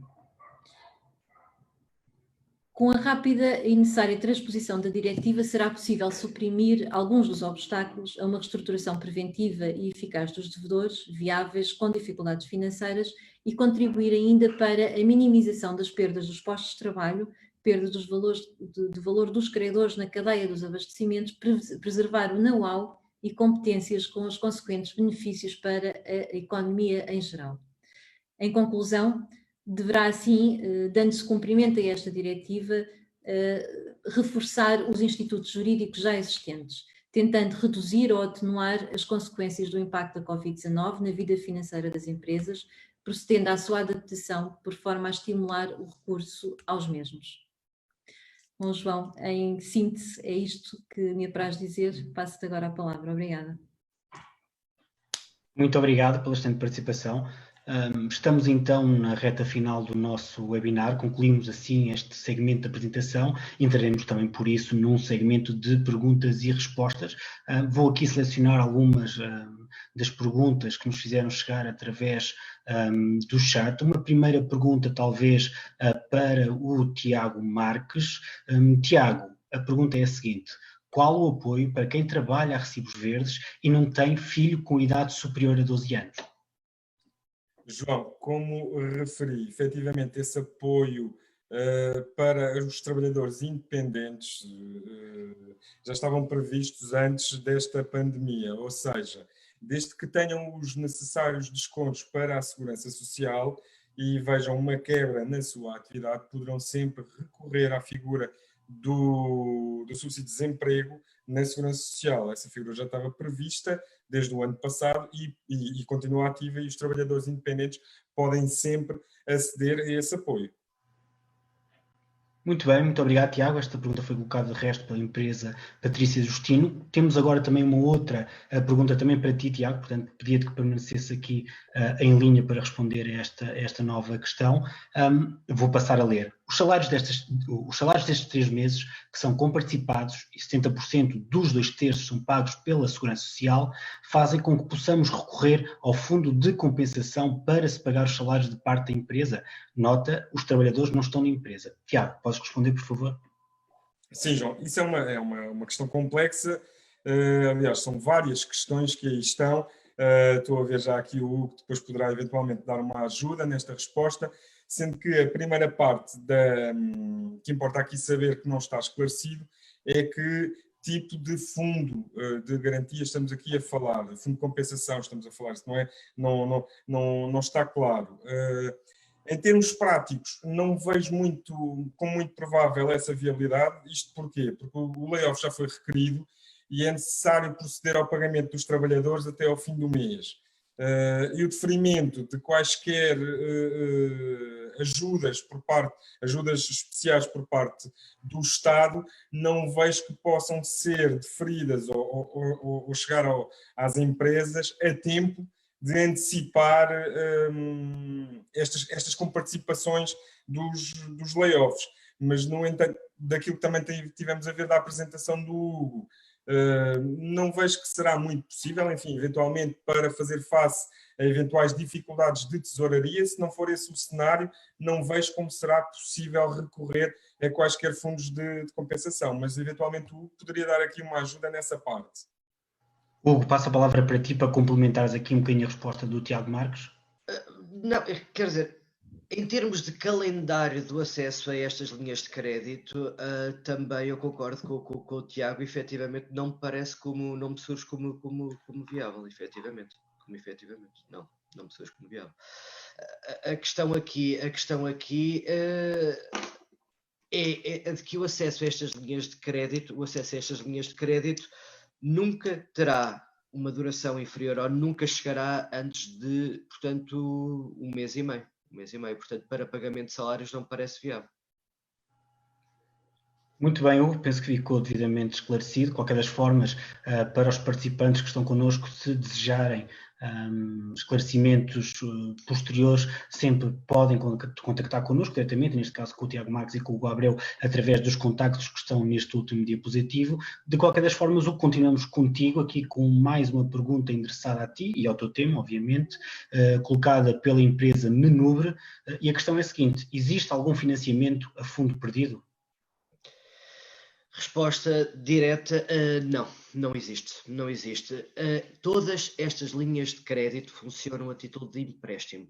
Com a rápida e necessária transposição da diretiva, será possível suprimir alguns dos obstáculos a uma reestruturação preventiva e eficaz dos devedores viáveis com dificuldades financeiras e contribuir ainda para a minimização das perdas dos postos de trabalho, perda dos valores, de valor dos credores na cadeia dos abastecimentos, preservar o know-how e competências com os consequentes benefícios para a economia em geral. Em conclusão, deverá assim, dando-se cumprimento a esta diretiva, reforçar os institutos jurídicos já existentes, tentando reduzir ou atenuar as consequências do impacto da Covid-19 na vida financeira das empresas, procedendo à sua adaptação por forma a estimular o recurso aos mesmos. Bom, João, em síntese, é isto que me apraz dizer. Passo-te agora a palavra. Obrigada. Muito obrigado pela excelente participação. Estamos então na reta final do nosso webinar, concluímos assim este segmento de apresentação, entraremos também por isso num segmento de perguntas e respostas. Vou aqui selecionar algumas das perguntas que nos fizeram chegar através do chat. Uma primeira pergunta, talvez, para o Tiago Marques. Tiago, a pergunta é a seguinte: qual o apoio para quem trabalha a recibos verdes e não tem filho com idade superior a 12 anos? João, como referi, efetivamente esse apoio para os trabalhadores independentes já estavam previstos antes desta pandemia, ou seja, desde que tenham os necessários descontos para a segurança social e vejam uma quebra na sua atividade, poderão sempre recorrer à figura do subsídio de desemprego na segurança social. Essa figura já estava prevista desde o ano passado e continua ativa, e os trabalhadores independentes podem sempre aceder a esse apoio. Muito bem, muito obrigado, Tiago. Esta pergunta foi colocada de resto pela empresa Patrícia Justino. Temos agora também uma outra pergunta também para ti, Tiago, portanto pedia-te que permanecesse aqui em linha para responder a esta nova questão. Vou passar a ler. Os salários destes 3 meses, que são comparticipados e 70% dos 2/3 são pagos pela Segurança Social, fazem com que possamos recorrer ao fundo de compensação para se pagar os salários de parte da empresa. Nota, os trabalhadores não estão na empresa. Tiago, podes responder, por favor? Sim, João, isso é uma questão complexa. Aliás, são várias questões que aí estão. Estou a ver já aqui o Hugo, que depois poderá eventualmente dar uma ajuda nesta resposta, sendo que a primeira parte que importa aqui saber, que não está esclarecido, é que tipo de fundo de garantia estamos aqui a falar, fundo de compensação estamos a falar, isso não está claro. Em termos práticos, não vejo como muito provável essa viabilidade. Isto porquê? Porque o layoff já foi requerido e é necessário proceder ao pagamento dos trabalhadores até ao fim do mês. E o deferimento de quaisquer ajudas especiais por parte do Estado, não vejo que possam ser deferidas ou chegar às empresas a tempo de antecipar estas comparticipações dos layoffs. Mas, no entanto, daquilo que também tivemos a ver da apresentação do Hugo, não vejo que será muito possível, enfim, eventualmente para fazer face a eventuais dificuldades de tesouraria. Se não for esse o cenário, não vejo como será possível recorrer a quaisquer fundos de compensação, mas eventualmente o Hugo poderia dar aqui uma ajuda nessa parte. Hugo, passo a palavra para ti para complementares aqui um bocadinho a resposta do Tiago Marques. Não, quer dizer, em termos de calendário do acesso a estas linhas de crédito, também eu concordo com o Tiago. Efetivamente não me parece não me surge como viável, efetivamente. Não me surge como viável. A questão aqui é de que o acesso a estas linhas de crédito, nunca terá uma duração inferior ou nunca chegará antes de, portanto, um mês e meio. Portanto, para pagamento de salários não parece viável. Muito bem, Hugo, penso que ficou devidamente esclarecido. De qualquer das formas, para os participantes que estão connosco, se desejarem esclarecimentos posteriores, sempre podem contactar connosco diretamente, neste caso com o Tiago Marques e com o Hugo Abreu, através dos contactos que estão neste último diapositivo. De qualquer das formas, Hugo, continuamos contigo aqui com mais uma pergunta endereçada a ti e ao teu tema, obviamente, colocada pela empresa Menubre, e a questão é a seguinte: existe algum financiamento a fundo perdido? Resposta direta, não existe. Todas estas linhas de crédito funcionam a título de empréstimo.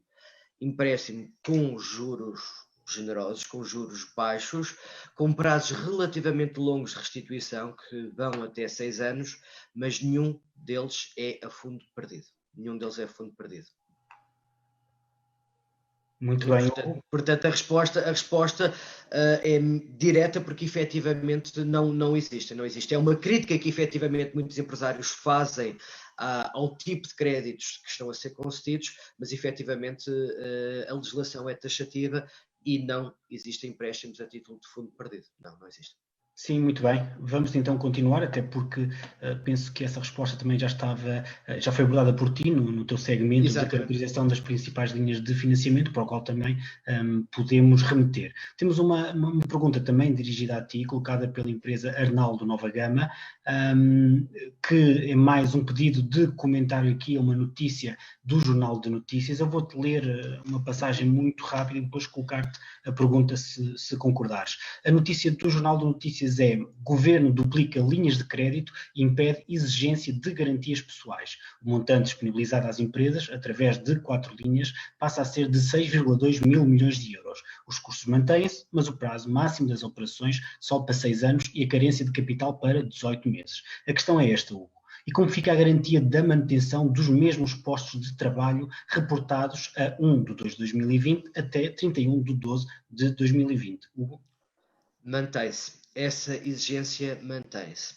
Empréstimo com juros generosos, com juros baixos, com prazos relativamente longos de restituição, que vão até 6 anos, mas nenhum deles é a fundo perdido. Muito bem. Portanto, a resposta é direta, porque efetivamente não existe. É uma crítica que efetivamente muitos empresários fazem ao tipo de créditos que estão a ser concedidos, mas efetivamente a legislação é taxativa e não existem empréstimos a título de fundo perdido. Não existe. Sim, muito bem. Vamos então continuar, até porque penso que essa resposta também já foi abordada por ti no teu segmento. Exatamente. Da caracterização das principais linhas de financiamento, para o qual também podemos remeter. Temos uma pergunta também dirigida a ti, colocada pela empresa Arnaldo Nova Gama. que é mais um pedido de comentário aqui, é uma notícia do Jornal de Notícias. Eu vou-te ler uma passagem muito rápida e depois colocar-te a pergunta se concordares. A notícia do Jornal de Notícias é: Governo duplica linhas de crédito e impede exigência de garantias pessoais. O montante disponibilizado às empresas, através de 4 linhas, passa a ser de 6,2 mil milhões de euros. Os custos mantêm-se, mas o prazo máximo das operações sobe para 6 anos e a carência de capital para 18 meses. A questão é esta, Hugo. E como fica a garantia da manutenção dos mesmos postos de trabalho reportados a 1/2 de 2020 até 31/12 de 2020? Hugo? Mantém-se. Essa exigência mantém-se.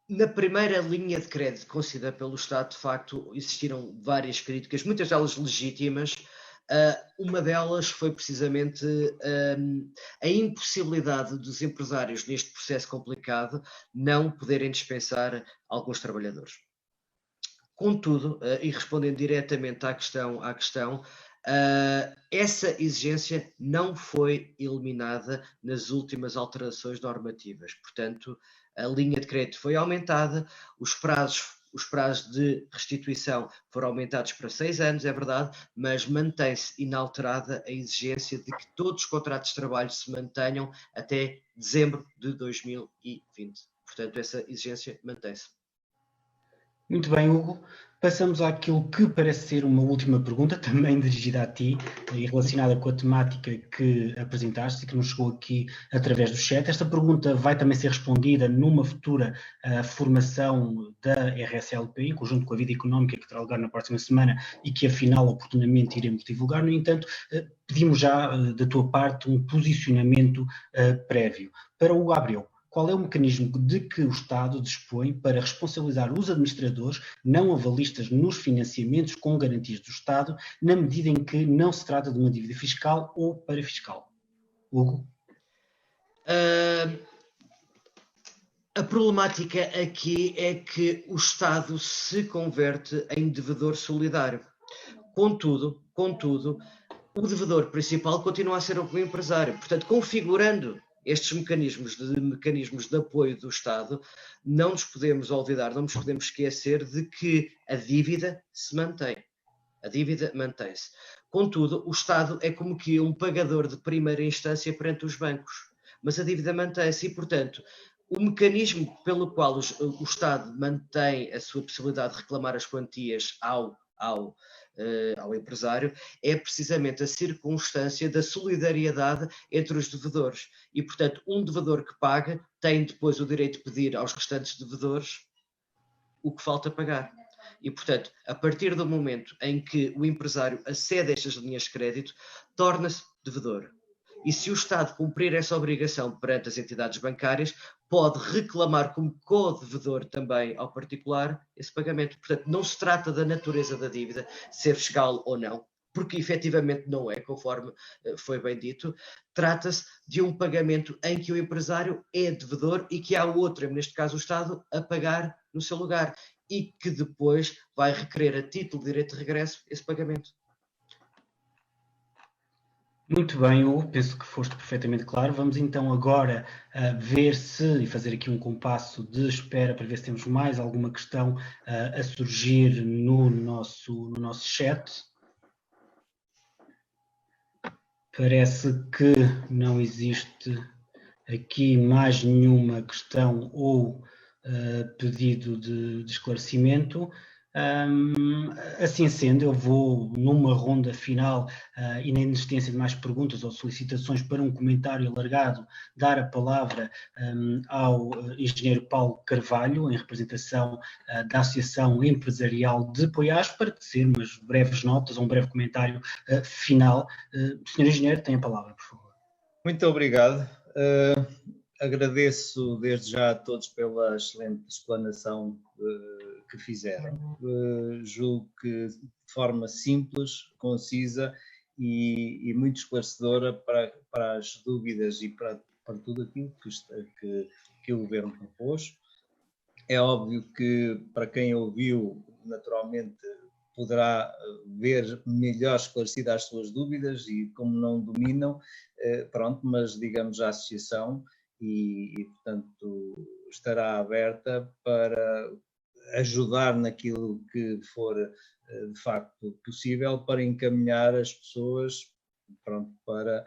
Na primeira linha de crédito concedida pelo Estado, de facto, existiram várias críticas, muitas delas legítimas. Uma delas foi precisamente a impossibilidade dos empresários, neste processo complicado, não poderem dispensar alguns trabalhadores. Contudo, e respondendo diretamente à questão, essa exigência não foi eliminada nas últimas alterações normativas. Portanto, a linha de crédito foi aumentada, os prazos de restituição foram aumentados para 6 anos, é verdade, mas mantém-se inalterada a exigência de que todos os contratos de trabalho se mantenham até dezembro de 2020. Portanto, essa exigência mantém-se. Muito bem, Hugo. Passamos àquilo que parece ser uma última pergunta, também dirigida a ti, e relacionada com a temática que apresentaste e que nos chegou aqui através do chat. Esta pergunta vai também ser respondida numa futura formação da RSLP, em conjunto com a Vida Económica, que terá lugar na próxima semana e que, afinal, oportunamente iremos divulgar. No entanto, pedimos já da tua parte um posicionamento prévio. Para o Gabriel, qual é o mecanismo de que o Estado dispõe para responsabilizar os administradores não avalistas nos financiamentos com garantias do Estado, na medida em que não se trata de uma dívida fiscal ou parafiscal? Hugo? A problemática aqui é que o Estado se converte em devedor solidário. Contudo, o devedor principal continua a ser o empresário. Portanto, configurando estes mecanismos de apoio do Estado, não nos podemos olvidar, não nos podemos esquecer de que a dívida se mantém. A dívida mantém-se. Contudo, o Estado é como que um pagador de primeira instância perante os bancos, mas a dívida mantém-se e, portanto, o mecanismo pelo qual o Estado mantém a sua possibilidade de reclamar as quantias ao empresário é precisamente a circunstância da solidariedade entre os devedores e, portanto, um devedor que paga tem depois o direito de pedir aos restantes devedores o que falta pagar. E, portanto, a partir do momento em que o empresário acede a estas linhas de crédito, torna-se devedor. E se o Estado cumprir essa obrigação perante as entidades bancárias, pode reclamar como co-devedor também ao particular esse pagamento. Portanto, não se trata da natureza da dívida, ser fiscal ou não, porque efetivamente não é, conforme foi bem dito. Trata-se de um pagamento em que o empresário é devedor e que há outro, neste caso o Estado, a pagar no seu lugar e que depois vai requerer a título de direito de regresso esse pagamento. Muito bem, Hugo, penso que foste perfeitamente claro. Vamos então agora ver e fazer aqui um compasso de espera para ver se temos mais alguma questão a surgir no nosso chat. Parece que não existe aqui mais nenhuma questão ou pedido de esclarecimento. Assim sendo, eu vou numa ronda final e na inexistência de mais perguntas ou solicitações para um comentário alargado, dar a palavra ao engenheiro Paulo Carvalho, em representação da Associação Empresarial de Poiás, para tecer umas breves notas ou um breve comentário final. Senhor engenheiro, tem a palavra, por favor. Muito obrigado. Agradeço desde já a todos pela excelente explanação que fizeram. Julgo que de forma simples, concisa e muito esclarecedora para as dúvidas e para tudo aquilo que o Governo propôs. É óbvio que para quem ouviu, naturalmente, poderá ver melhor esclarecidas as suas dúvidas e como não dominam, pronto, mas digamos a Associação e, portanto, estará aberta para ajudar naquilo que for de facto possível para encaminhar as pessoas, pronto, para,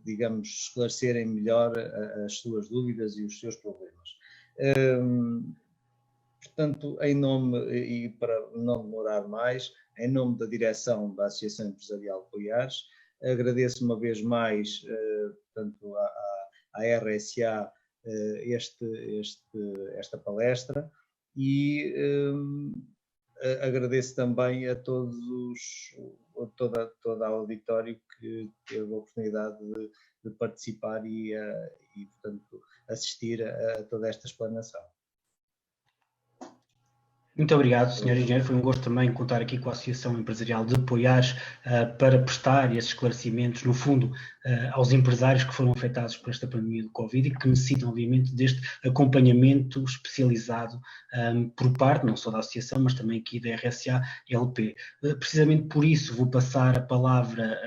digamos, esclarecerem melhor as suas dúvidas e os seus problemas. Portanto, em nome, e para não demorar mais, em nome da direção da Associação Empresarial de Poiares, agradeço uma vez mais, portanto, à RSA esta palestra e agradeço também a toda a auditório que teve a oportunidade de participar e, portanto, assistir a toda esta explanação. Muito obrigado, Sr. Engenheiro. Foi um gosto também contar aqui com a Associação Empresarial de Poiares para prestar esses esclarecimentos, no fundo, aos empresários que foram afetados por esta pandemia do Covid e que necessitam, obviamente, deste acompanhamento especializado por parte, não só da Associação, mas também aqui da RSA-LP. Precisamente por isso vou passar a palavra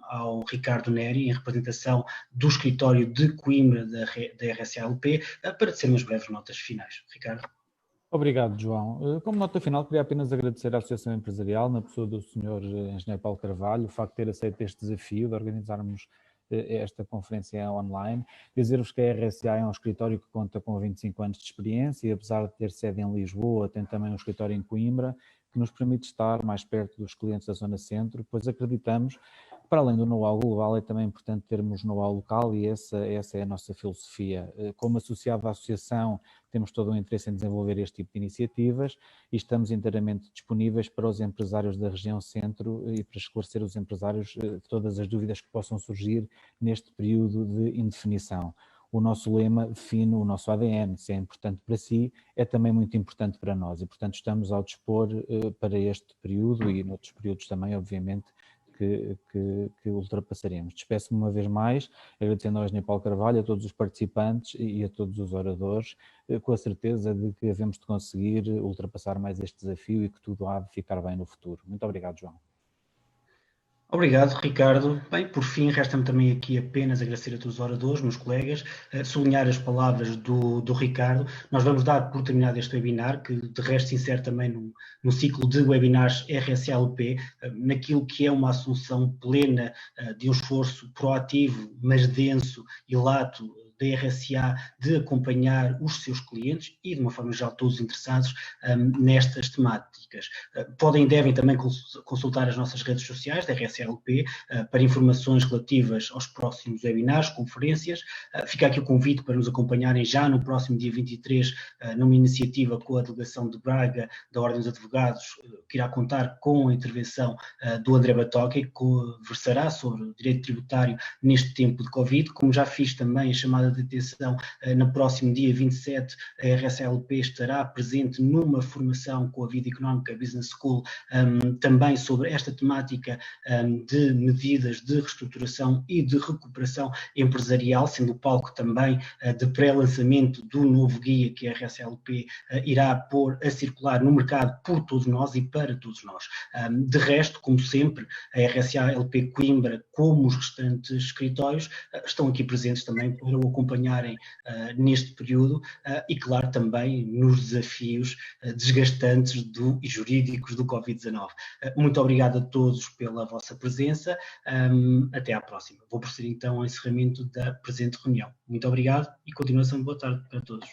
ao Ricardo Neri, em representação do escritório de Coimbra da RSA-LP, para ser umas breves notas finais. Ricardo. Obrigado, João. Como nota final, queria apenas agradecer à Associação Empresarial, na pessoa do Sr. Engenheiro Paulo Carvalho, o facto de ter aceito este desafio de organizarmos esta conferência online. Dizer-vos que a RSA é um escritório que conta com 25 anos de experiência e, apesar de ter sede em Lisboa, tem também um escritório em Coimbra, que nos permite estar mais perto dos clientes da zona centro, pois acreditamos que, para além do know-how global, é também importante termos know-how local e essa é a nossa filosofia. Como associado à associação, temos todo o interesse em desenvolver este tipo de iniciativas e estamos inteiramente disponíveis para os empresários da região centro e para esclarecer os empresários todas as dúvidas que possam surgir neste período de indefinição. O nosso lema define o nosso ADN, se é importante para si, é também muito importante para nós e, portanto, estamos ao dispor para este período e noutros períodos também, obviamente, que ultrapassaremos. Despeço-me uma vez mais, agradecendo ao Engenheiro Paulo Carvalho, a todos os participantes e a todos os oradores, com a certeza de que havemos de conseguir ultrapassar mais este desafio e que tudo há de ficar bem no futuro. Muito obrigado, João. Obrigado, Ricardo. Bem, por fim, resta-me também aqui apenas agradecer a todos os oradores, meus colegas, sublinhar as palavras do Ricardo. Nós vamos dar por terminado este webinar, que de resto se insere também no ciclo de webinars RSA-LP, naquilo que é uma assunção plena de um esforço proativo, mas denso e lato, da RSA de acompanhar os seus clientes e, de uma forma geral, todos os interessados nestas temáticas. Podem e devem também consultar as nossas redes sociais da RSA-LP para informações relativas aos próximos webinars, conferências. Fica aqui o convite para nos acompanharem já no próximo dia 23, numa iniciativa com a delegação de Braga da Ordem dos Advogados, que irá contar com a intervenção do André Batoca, que conversará sobre o direito tributário neste tempo de Covid. Como já fiz também a chamada de atenção, no próximo dia 27, a RSA-LP estará presente numa formação com a Vida Económica Business School, também sobre esta temática de medidas de reestruturação e de recuperação empresarial, sendo o palco também de pré-lançamento do novo guia que a RSA-LP irá pôr a circular no mercado por todos nós e para todos nós. De resto, como sempre, a RSA-LP Coimbra, como os restantes escritórios, estão aqui presentes também para o acompanharem neste período e, claro, também nos desafios desgastantes e jurídicos do Covid-19. Muito obrigado a todos pela vossa presença. Até à próxima. Vou proceder então ao encerramento da presente reunião. Muito obrigado e continuação de boa tarde para todos.